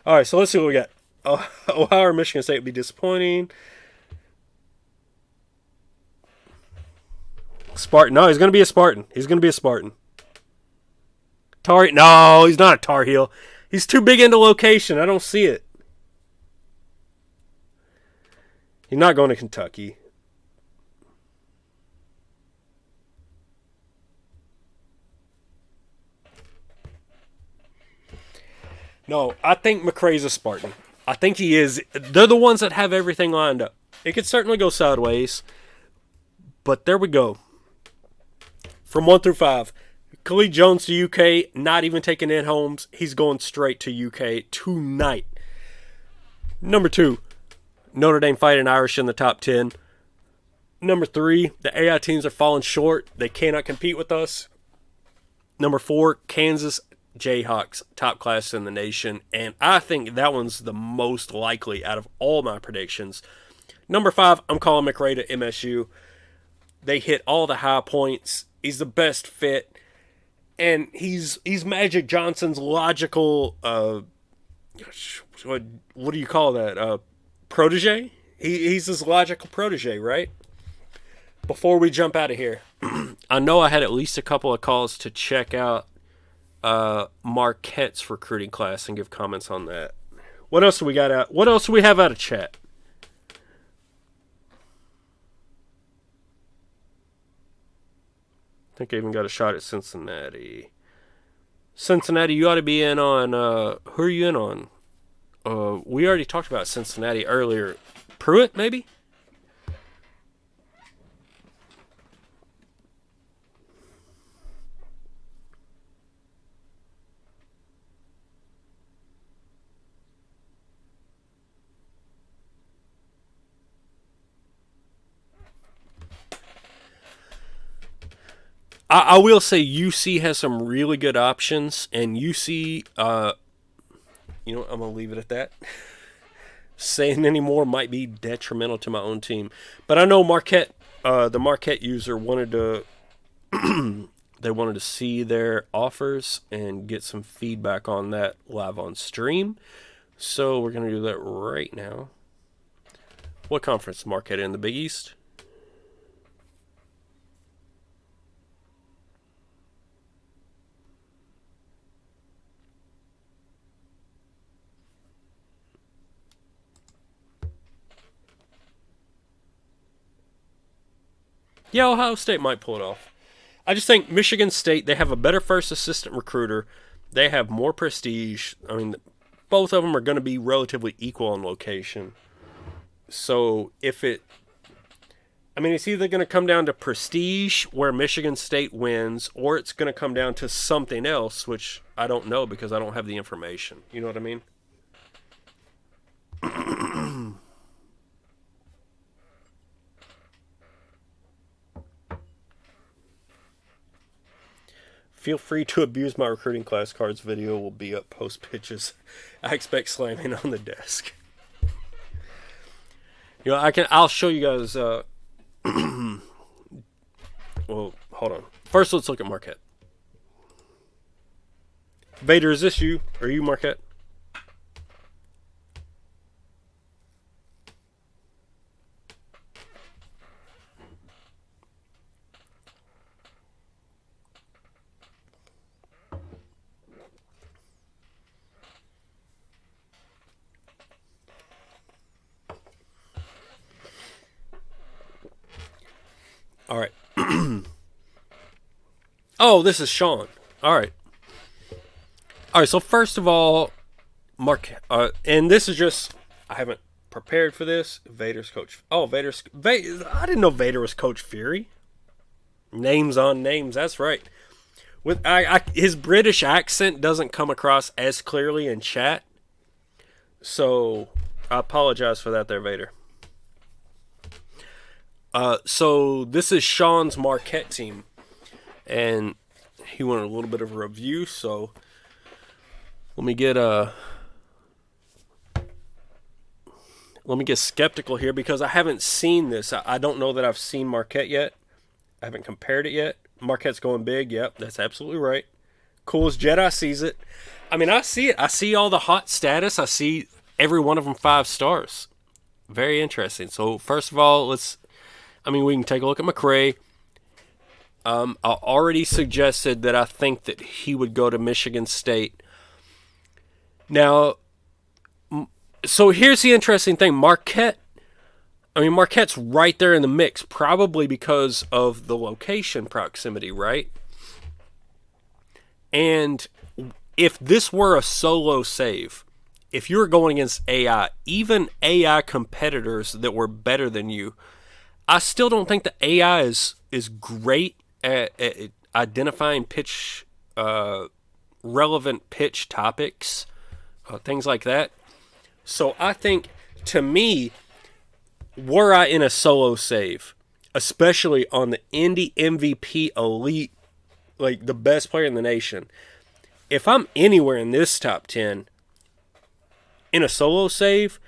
All right, so let's see what we got. Ohio or Michigan State would be disappointing. Spartan. No, he's going to be a Spartan. No, he's not a Tar Heel. He's too big into location. I don't see it. He's not going to Kentucky. No, I think McRae's a Spartan. I think he is. They're the ones that have everything lined up. It could certainly go sideways, but there we go. From 1 through 5, Khalid Jones to UK, not even taking in homes. He's going straight to UK tonight. Number 2, Notre Dame Fighting Irish in the top 10. Number 3, the AI teams are falling short. They cannot compete with us. Number 4, Kansas Jayhawks, top class in the nation. And I think that one's the most likely out of all my predictions. Number 5, I'm calling McRae to MSU. They hit all the high points. He's the best fit. And he's Magic Johnson's logical, what do you call that? Protege? He's his logical protege, right? Before we jump out of here, I know I had at least a couple of calls to check out Marquette's recruiting class and give comments on that. What else do we got out? What else do we have out of chat? I think I even got a shot at Cincinnati. Cincinnati, you ought to be in on, who are you in on? We already talked about Cincinnati earlier. Pruitt, maybe? I will say UC has some really good options, and UC, I'm going to leave it at that. Saying any more might be detrimental to my own team. But I know Marquette, the Marquette user wanted to, they wanted to see their offers and get some feedback on that live on stream. So we're going to do that right now. What conference is Marquette in? The Big East? Yeah, Ohio State might pull it off. I just think Michigan State, they have a better first assistant recruiter. They have more prestige. I mean, both of them are going to be relatively equal on location. So it's either going to come down to prestige where Michigan State wins, or it's going to come down to something else, which I don't know because I don't have the information. You know what I mean? Feel free to abuse my recruiting class cards. Video will be up post pitches. I expect slamming on the desk. I'll show you guys. Well, hold on. First, let's look at Marquette. Vader, is this you? Are you Marquette? All right. Oh, this is Sean. All right. All right. So first of all, and this is just I haven't prepared for this. Vader's coach. Oh, I didn't know Vader was Coach Fury. Names on names. That's right. With his British accent doesn't come across as clearly in chat, so I apologize for that, there, Vader. So this is Sean's Marquette team, and he wanted a little bit of a review. So let me get skeptical here because I haven't seen this. I don't know that I've seen Marquette yet. I haven't compared it yet. Marquette's going big. Yep, that's absolutely right. Cool as Jedi sees it. I mean, I see it. I see all the hot status. I see every one of them 5 stars. Very interesting. So first of all, we can take a look at McCray. I already suggested that I think that he would go to Michigan State. Now, so here's the interesting thing. Marquette's right there in the mix, probably because of the location proximity, right? And if this were a solo save, if you were going against AI, even AI competitors that were better than you, I still don't think the AI is great at identifying relevant pitch topics, things like that. So I think, to me, were I in a solo save, especially on the Indy MVP Elite, like the best player in the nation, if I'm anywhere in this top 10 in a solo save,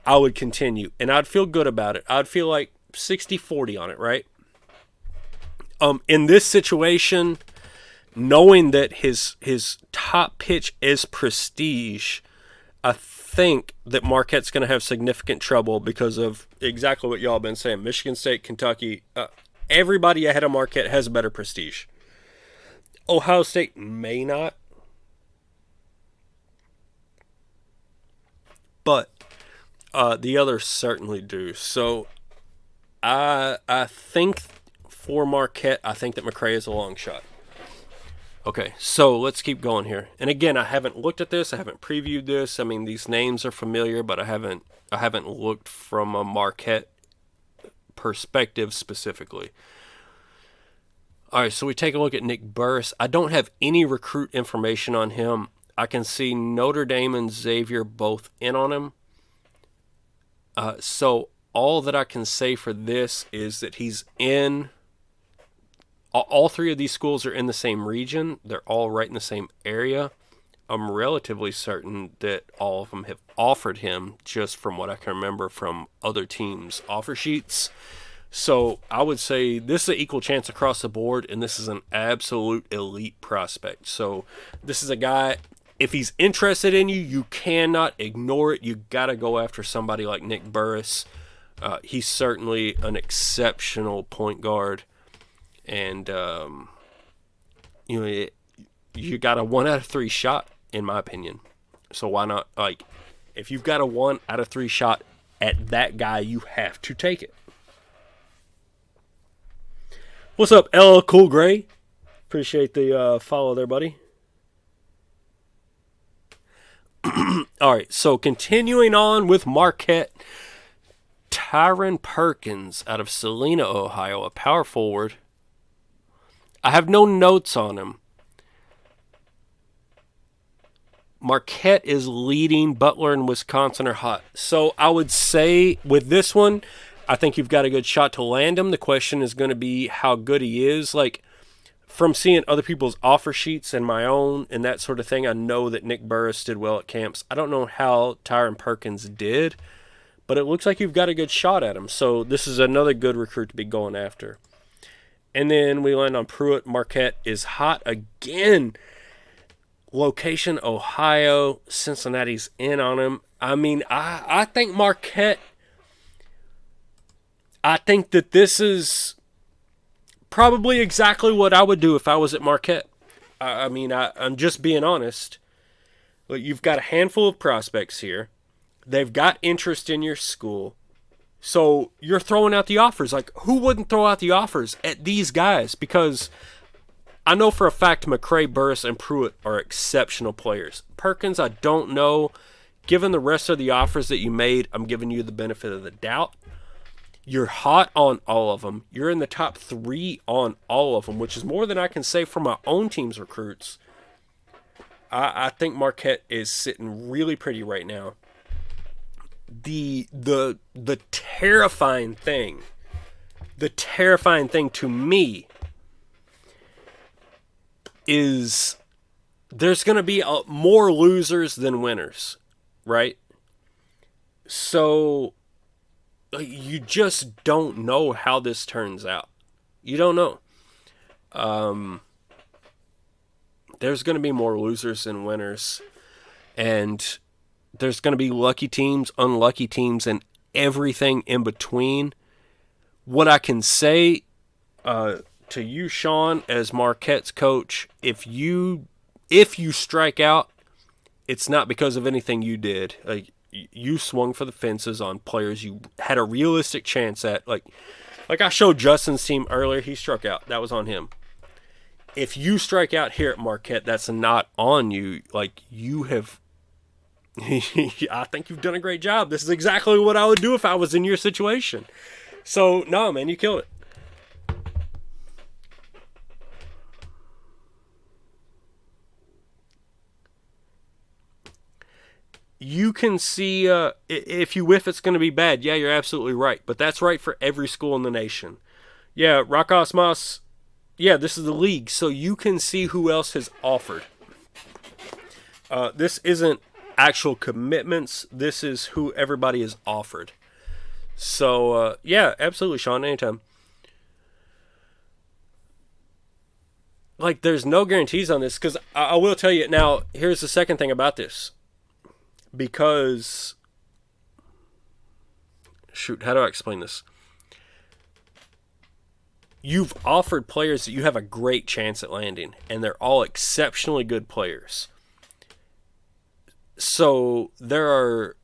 I would continue, and I'd feel good about it. I'd feel like 60-40 on it, right? In this situation, knowing that his top pitch is prestige, I think that Marquette's going to have significant trouble because of exactly what y'all have been saying. Michigan State, Kentucky, everybody ahead of Marquette has a better prestige. Ohio State may not, but the others certainly do. So I think for Marquette, I think that McCray is a long shot. Okay, so let's keep going here. And again, I haven't looked at this. I haven't previewed this. I mean, these names are familiar, but I haven't looked from a Marquette perspective specifically. All right, so we take a look at Nick Burris. I don't have any recruit information on him. I can see Notre Dame and Xavier both in on him. So all that I can say for this is that he's in. All 3 of these schools are in the same region. They're all right in the same area. I'm relatively certain that all of them have offered him, just from what I can remember from other teams' offer sheets. So I would say this is an equal chance across the board, and this is an absolute elite prospect. So this is a guy, if he's interested in you, you cannot ignore it. You got to go after somebody like Nick Burris. He's certainly an exceptional point guard. And, you got a 1 out of 3 shot, in my opinion. So why not? Like, if you've got a 1 out of 3 shot at that guy, you have to take it. What's up, L Cool Gray? Appreciate the follow there, buddy. All right, so continuing on with Marquette. Tyron Perkins out of Salina, Ohio, a power forward. I have no notes on him. Marquette is leading. Butler and Wisconsin are hot. So I would say with this one, I think you've got a good shot to land him. The question is going to be how good he is. Like, from seeing other people's offer sheets and my own and that sort of thing, I know that Nick Burris did well at camps. I don't know how Tyron Perkins did, but it looks like you've got a good shot at him. So this is another good recruit to be going after. And then we land on Pruitt. Marquette is hot again. Location, Ohio. Cincinnati's in on him. I mean, I think Marquette, I think that this is probably exactly what I would do if I was at Marquette. I'm just being honest. Look, you've got a handful of prospects here. They've got interest in your school. So you're throwing out the offers. Like, who wouldn't throw out the offers at these guys? Because I know for a fact McCray, Burris, and Pruitt are exceptional players. Perkins, I don't know. Given the rest of the offers that you made, I'm giving you the benefit of the doubt. You're hot on all of them. You're in the top 3 on all of them, which is more than I can say for my own team's recruits. I think Marquette is sitting really pretty right now. The terrifying thing to me is there's going to be more losers than winners, right? So you just don't know how this turns out. You don't know. There's going to be more losers than winners. And there's going to be lucky teams, unlucky teams, and everything in between. What I can say to you, Sean, as Marquette's coach, if you strike out, it's not because of anything you did. Like, you swung for the fences on players you had a realistic chance at. Like I showed Justin's team earlier, he struck out. That was on him. If you strike out here at Marquette, that's not on you. Like, you have... I think you've done a great job. This is exactly what I would do if I was in your situation. So, no, man, you killed it. You can see if you whiff, it's going to be bad. Yeah, you're absolutely right. But that's right for every school in the nation. Yeah, Rakos Moss, yeah, this is the league. So you can see who else has offered. This isn't actual commitments. This is who everybody is offered. So, yeah, absolutely, Sean, anytime. Like, there's no guarantees on this, because I will tell you, now, here's the second thing about this. Because, shoot, how do I explain this? You've offered players that you have a great chance at landing, and they're all exceptionally good players. So there are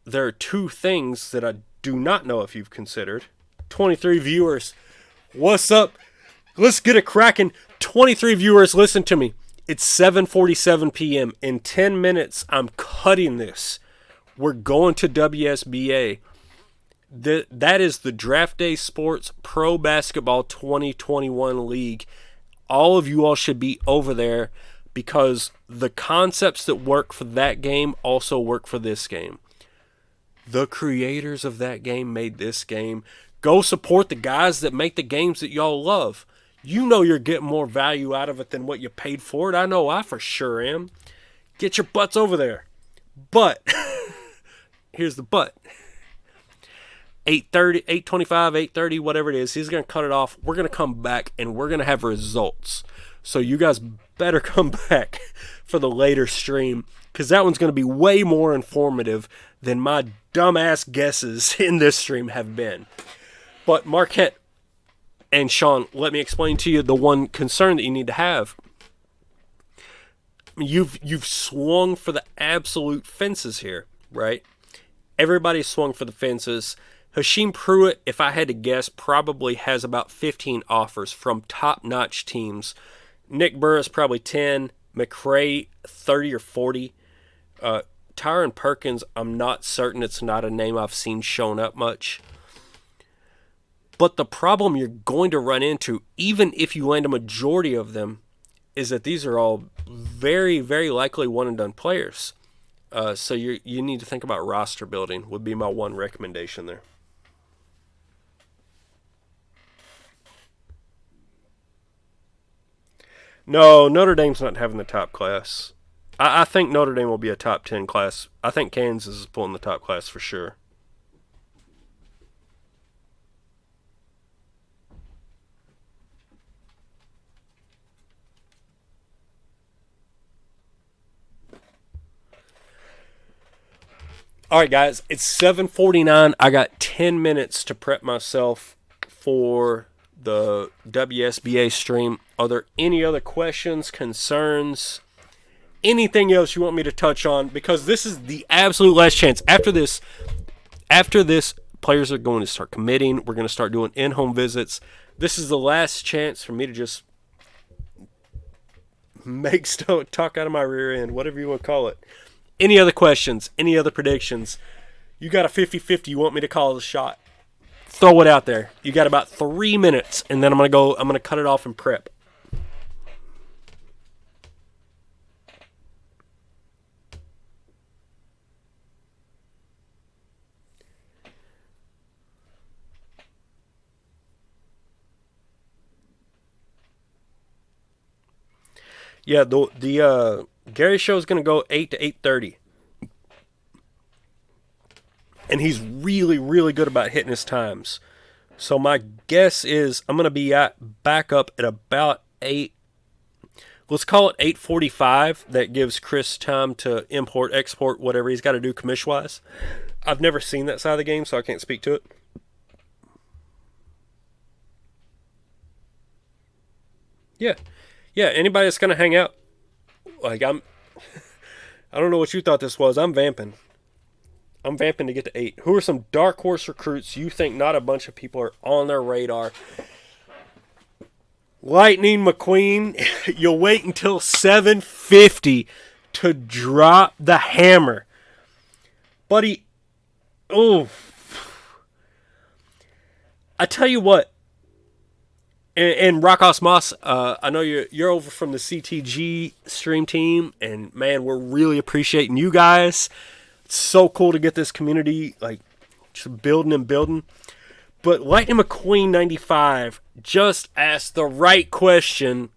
2 things that I do not know if you've considered. 23 viewers. What's up? Let's get it cracking. 23 viewers, listen to me. It's 7:47 p.m. In 10 minutes, I'm cutting this. We're going to WSBA. That is the Draft Day Sports Pro Basketball 2021 League. All of you all should be over there, because the concepts that work for that game also work for this game. The creators of that game made this game. Go support the guys that make the games that y'all love. You know you're getting more value out of it than what you paid for it. I know I for sure am. Get your butts over there. But, here's the but. 8:30, 8:25, 8:30, whatever it is, he's going to cut it off. We're going to come back, and we're going to have results. So you guys better come back for the later stream, because that one's going to be way more informative than my dumbass guesses in this stream have been. But Marquette and Sean, let me explain to you the one concern that you need to have. You've swung for the absolute fences here, right? Everybody swung for the fences. Hashim Pruitt, if I had to guess, probably has about 15 offers from top-notch teams. Nick Burris probably 10, McRae 30 or 40. Tyron Perkins, I'm not certain. It's not a name I've seen shown up much. But the problem you're going to run into, even if you land a majority of them, is that these are all very, very likely one-and-done players. So you need to think about roster building would be my one recommendation there. No, Notre Dame's not having the top class. I think Notre Dame will be a top 10 class. I think Kansas is pulling the top class for sure. All right, guys, it's 7:49. I got 10 minutes to prep myself for the WSBA stream. Are there any other questions, concerns, anything else you want me to touch on? Because this is the absolute last chance. After this, players are going to start committing. We're going to start doing in-home visits. This is the last chance for me to just make stuff, talk out of my rear end, whatever you want to call it. Any other questions? Any other predictions? You got a 50-50 you want me to call the shot? Throw it out there. You got about 3 minutes, and then I'm going to cut it off and prep. Yeah, the Gary show is going to go 8 to 8:30. And he's really, really good about hitting his times. So my guess is I'm going to be back up at about 8. Let's call it 8:45. That gives Chris time to import, export, whatever he's got to do commission-wise. I've never seen that side of the game, so I can't speak to it. Yeah. Yeah, anybody that's going to hang out. Like, I don't know what you thought this was. I'm vamping. I'm vamping to get to 8. Who are some dark horse recruits you think not a bunch of people are on their radar? Lightning McQueen, you'll wait until 7:50 to drop the hammer. Buddy, oh. I tell you what, and Rockos Moss, I know you're over from the CTG stream team, and man, we're really appreciating you guys. It's so cool to get this community like just building and building. But Lightning McQueen 95 just asked the right question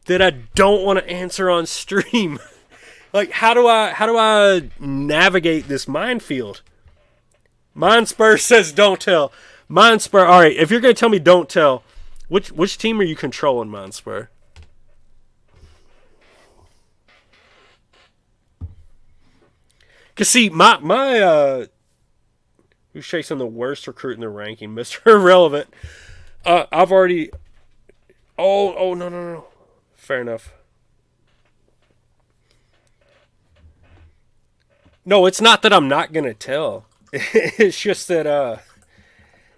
that I don't want to answer on stream. Like, how do I navigate this minefield? Mindspur says don't tell. Mindspur, all right, if you're going to tell me don't tell, which team are you controlling, Mindspur? Because, see, my who's chasing the worst recruit in the ranking? Mr. Irrelevant. I've already... Oh, no. Fair enough. No, it's not that I'm not going to tell. It's just that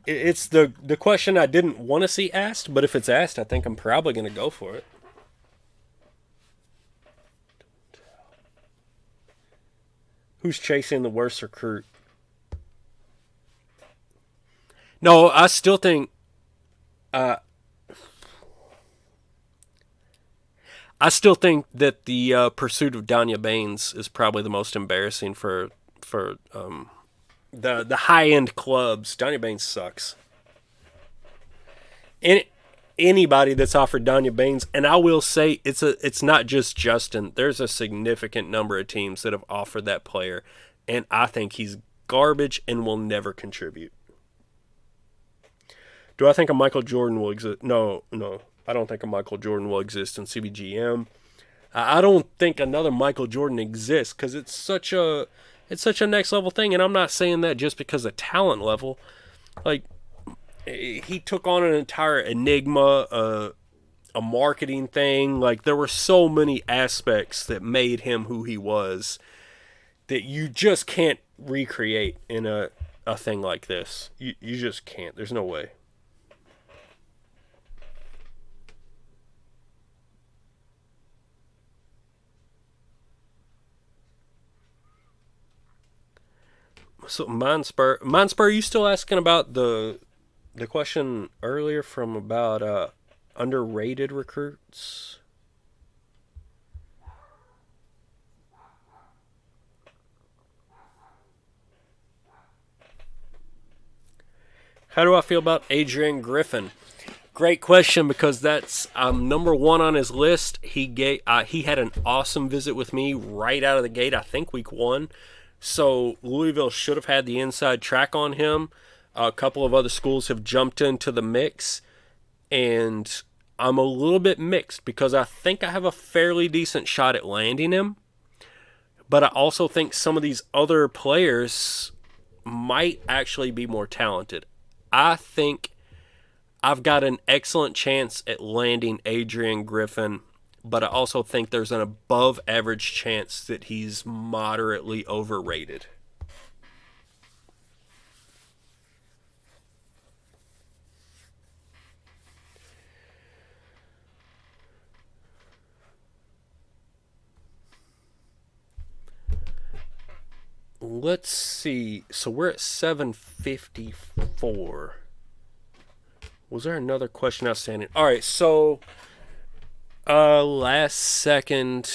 it's the question I didn't want to see asked, but if it's asked, I think I'm probably going to go for it. Who's chasing the worst recruit? No, I still think that the pursuit of Danya Baines is probably the most embarrassing for the high end clubs. Danya Baines sucks. Anybody that's offered Danya Baines, and I will say it's not just Justin. There's a significant number of teams that have offered that player, and I think he's garbage and will never contribute. Do I think a Michael Jordan will exist? No. I don't think a Michael Jordan will exist in CBGM. I don't think another Michael Jordan exists because it's such a next level thing, and I'm not saying that just because of talent level. Like, he took on an entire enigma, a marketing thing. Like, there were so many aspects that made him who he was that you just can't recreate in a a thing like this. You just can't. There's no way. So Mindspur, are you still asking about the question earlier from about underrated recruits? How do I feel about Adrian Griffin? Great question, because that's number one on his list. He had an awesome visit with me right out of the gate. I think week 1. So Louisville should have had the inside track on him. A couple of other schools have jumped into the mix, and I'm a little bit mixed because I think I have a fairly decent shot at landing him, but I also think some of these other players might actually be more talented. I think I've got an excellent chance at landing Adrian Griffin, but I also think there's an above average chance that he's moderately overrated. Let's see. So we're at 754. Was there another question outstanding? All right, so last second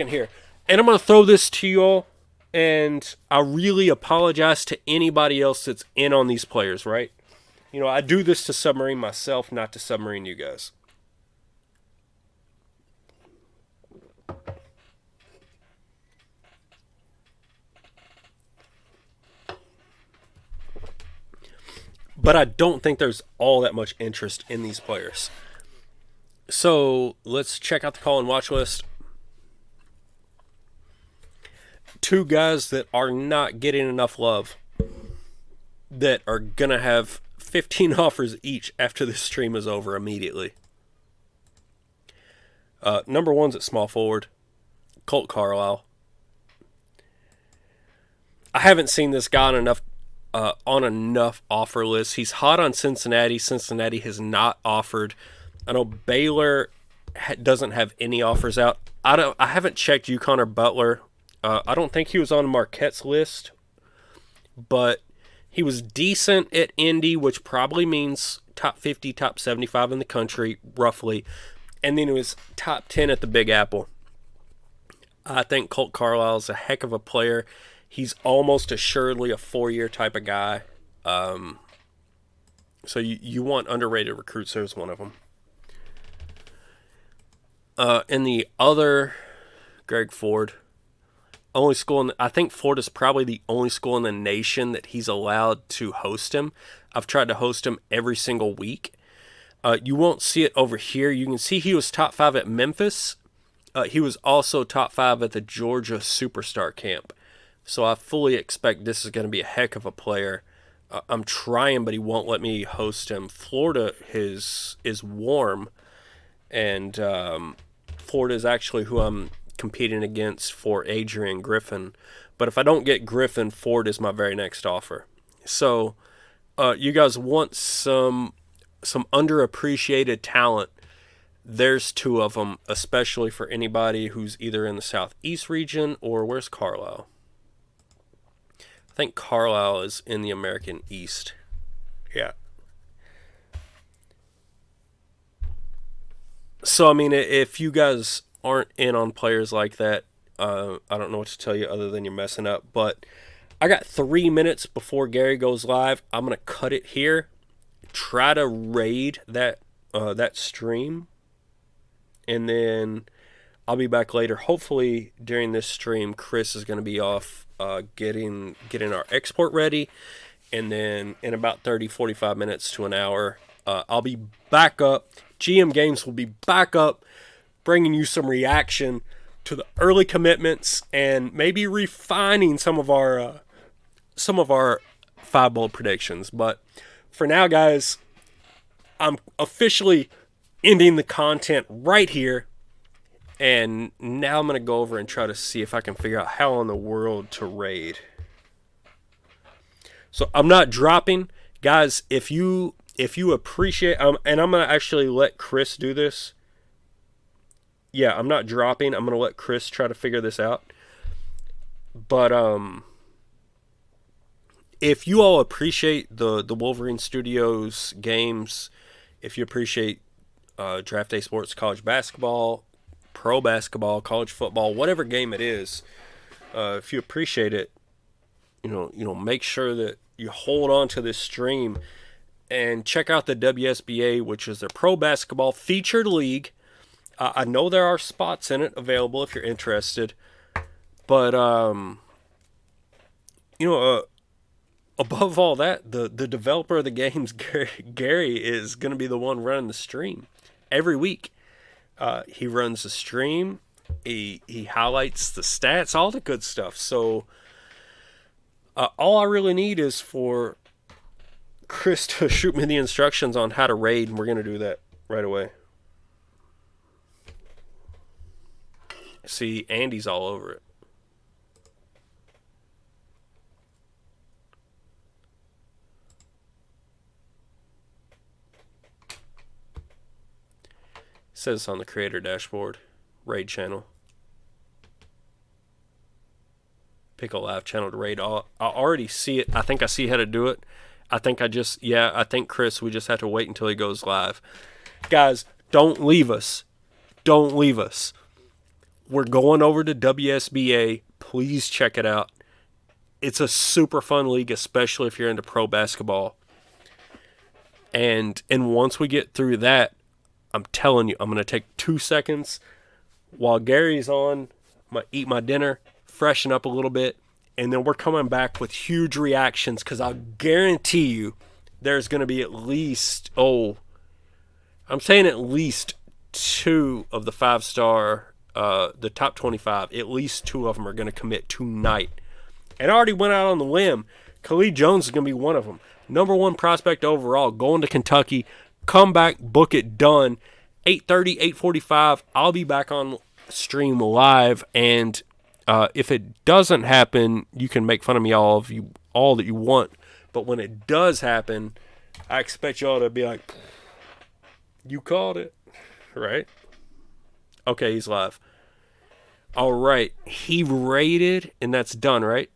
here. And I'm going to throw this to you all, and I really apologize to anybody else that's in on these players, right? You know, I do this to submarine myself, not to submarine you guys. But I don't think there's all that much interest in these players. So let's check out the call and watch list. 2 guys that are not getting enough love, that are going to have 15 offers each after this stream is over immediately. Number 1's at small forward, Colt Carlisle. I haven't seen this guy on enough offer lists. He's hot on Cincinnati. Cincinnati has not offered. I know Baylor doesn't have any offers out. I haven't checked UConn or Butler. I don't think he was on Marquette's list, but he was decent at Indy, which probably means top 50, top 75 in the country, roughly. And then he was top 10 at the Big Apple. I think Colt Carlisle is a heck of a player. He's almost assuredly a 4-year type of guy. So you want underrated recruits. There's one of them. And the other, Greg Ford. Only school I think Florida's probably the only school in the nation that he's allowed to host him. I've tried to host him every single week. You won't see it over here. You can see he was top 5 at Memphis. He was also top 5 at the Georgia Superstar Camp. So I fully expect this is going to be a heck of a player. I'm trying, but he won't let me host him. Florida is warm, and Florida is actually who I'm competing against for Adrian Griffin. But if I don't get Griffin, Ford is my very next offer. So you guys want some underappreciated talent. There's 2 of them, especially for anybody who's either in the Southeast region or where's Carlisle? I think Carlisle is in the American East. Yeah. So, I mean, if you guys aren't in on players like that, I don't know what to tell you other than you're messing up. But I got 3 minutes before Gary goes live. I'm going to cut it here. Try to raid that stream. And then I'll be back later. Hopefully, during this stream, Chris is going to be off getting our export ready. And then in about 30-45 minutes to an hour, I'll be back up. GM Games will be back up, bringing you some reaction to the early commitments and maybe refining some of our 5-bold predictions. But for now, guys, I'm officially ending the content right here. And now I'm going to go over and try to see if I can figure out how in the world to raid. So I'm not dropping. Guys, if you appreciate, and I'm going to actually let Chris do this. Yeah, I'm not dropping. I'm going to let Chris try to figure this out. But if you all appreciate the Wolverine Studios games, if you appreciate Draft Day Sports, college basketball, pro basketball, college football, whatever game it is, if you appreciate it, make sure that you hold on to this stream and check out the WSBA, which is their pro basketball featured league. I know there are spots in it available if you're interested, but above all that, the developer of the games, Gary, is going to be the one running the stream every week. He runs the stream. He highlights the stats, all the good stuff. So all I really need is for Chris to shoot me the instructions on how to raid, and we're going to do that right away. See, Andy's all over it. It says on the creator dashboard, raid channel. Pick a live channel to raid. I already see it. I think I see how to do it. I think Chris, we just have to wait until he goes live. Guys, don't leave us. Don't leave us. We're going over to WSBA. Please check it out. It's a super fun league, especially if you're into pro basketball. And once we get through that, I'm telling you, I'm going to take 2 seconds while Gary's on. I'm going to eat my dinner, freshen up a little bit, and then we're coming back with huge reactions because I'll guarantee you there's going to be at least, I'm saying at least 2 of the 5-star, the top 25, at least 2 of them are going to commit tonight. And I already went out on the limb. Khalid Jones is going to be one of them. Number 1 prospect overall, going to Kentucky. Come back, book it, done. 8:30, 8:45, I'll be back on stream live, and if it doesn't happen, you can make fun of me all that you want. But when it does happen, I expect y'all to be like, you called it, right? Okay, he's live. All right, he rated, and that's done, right?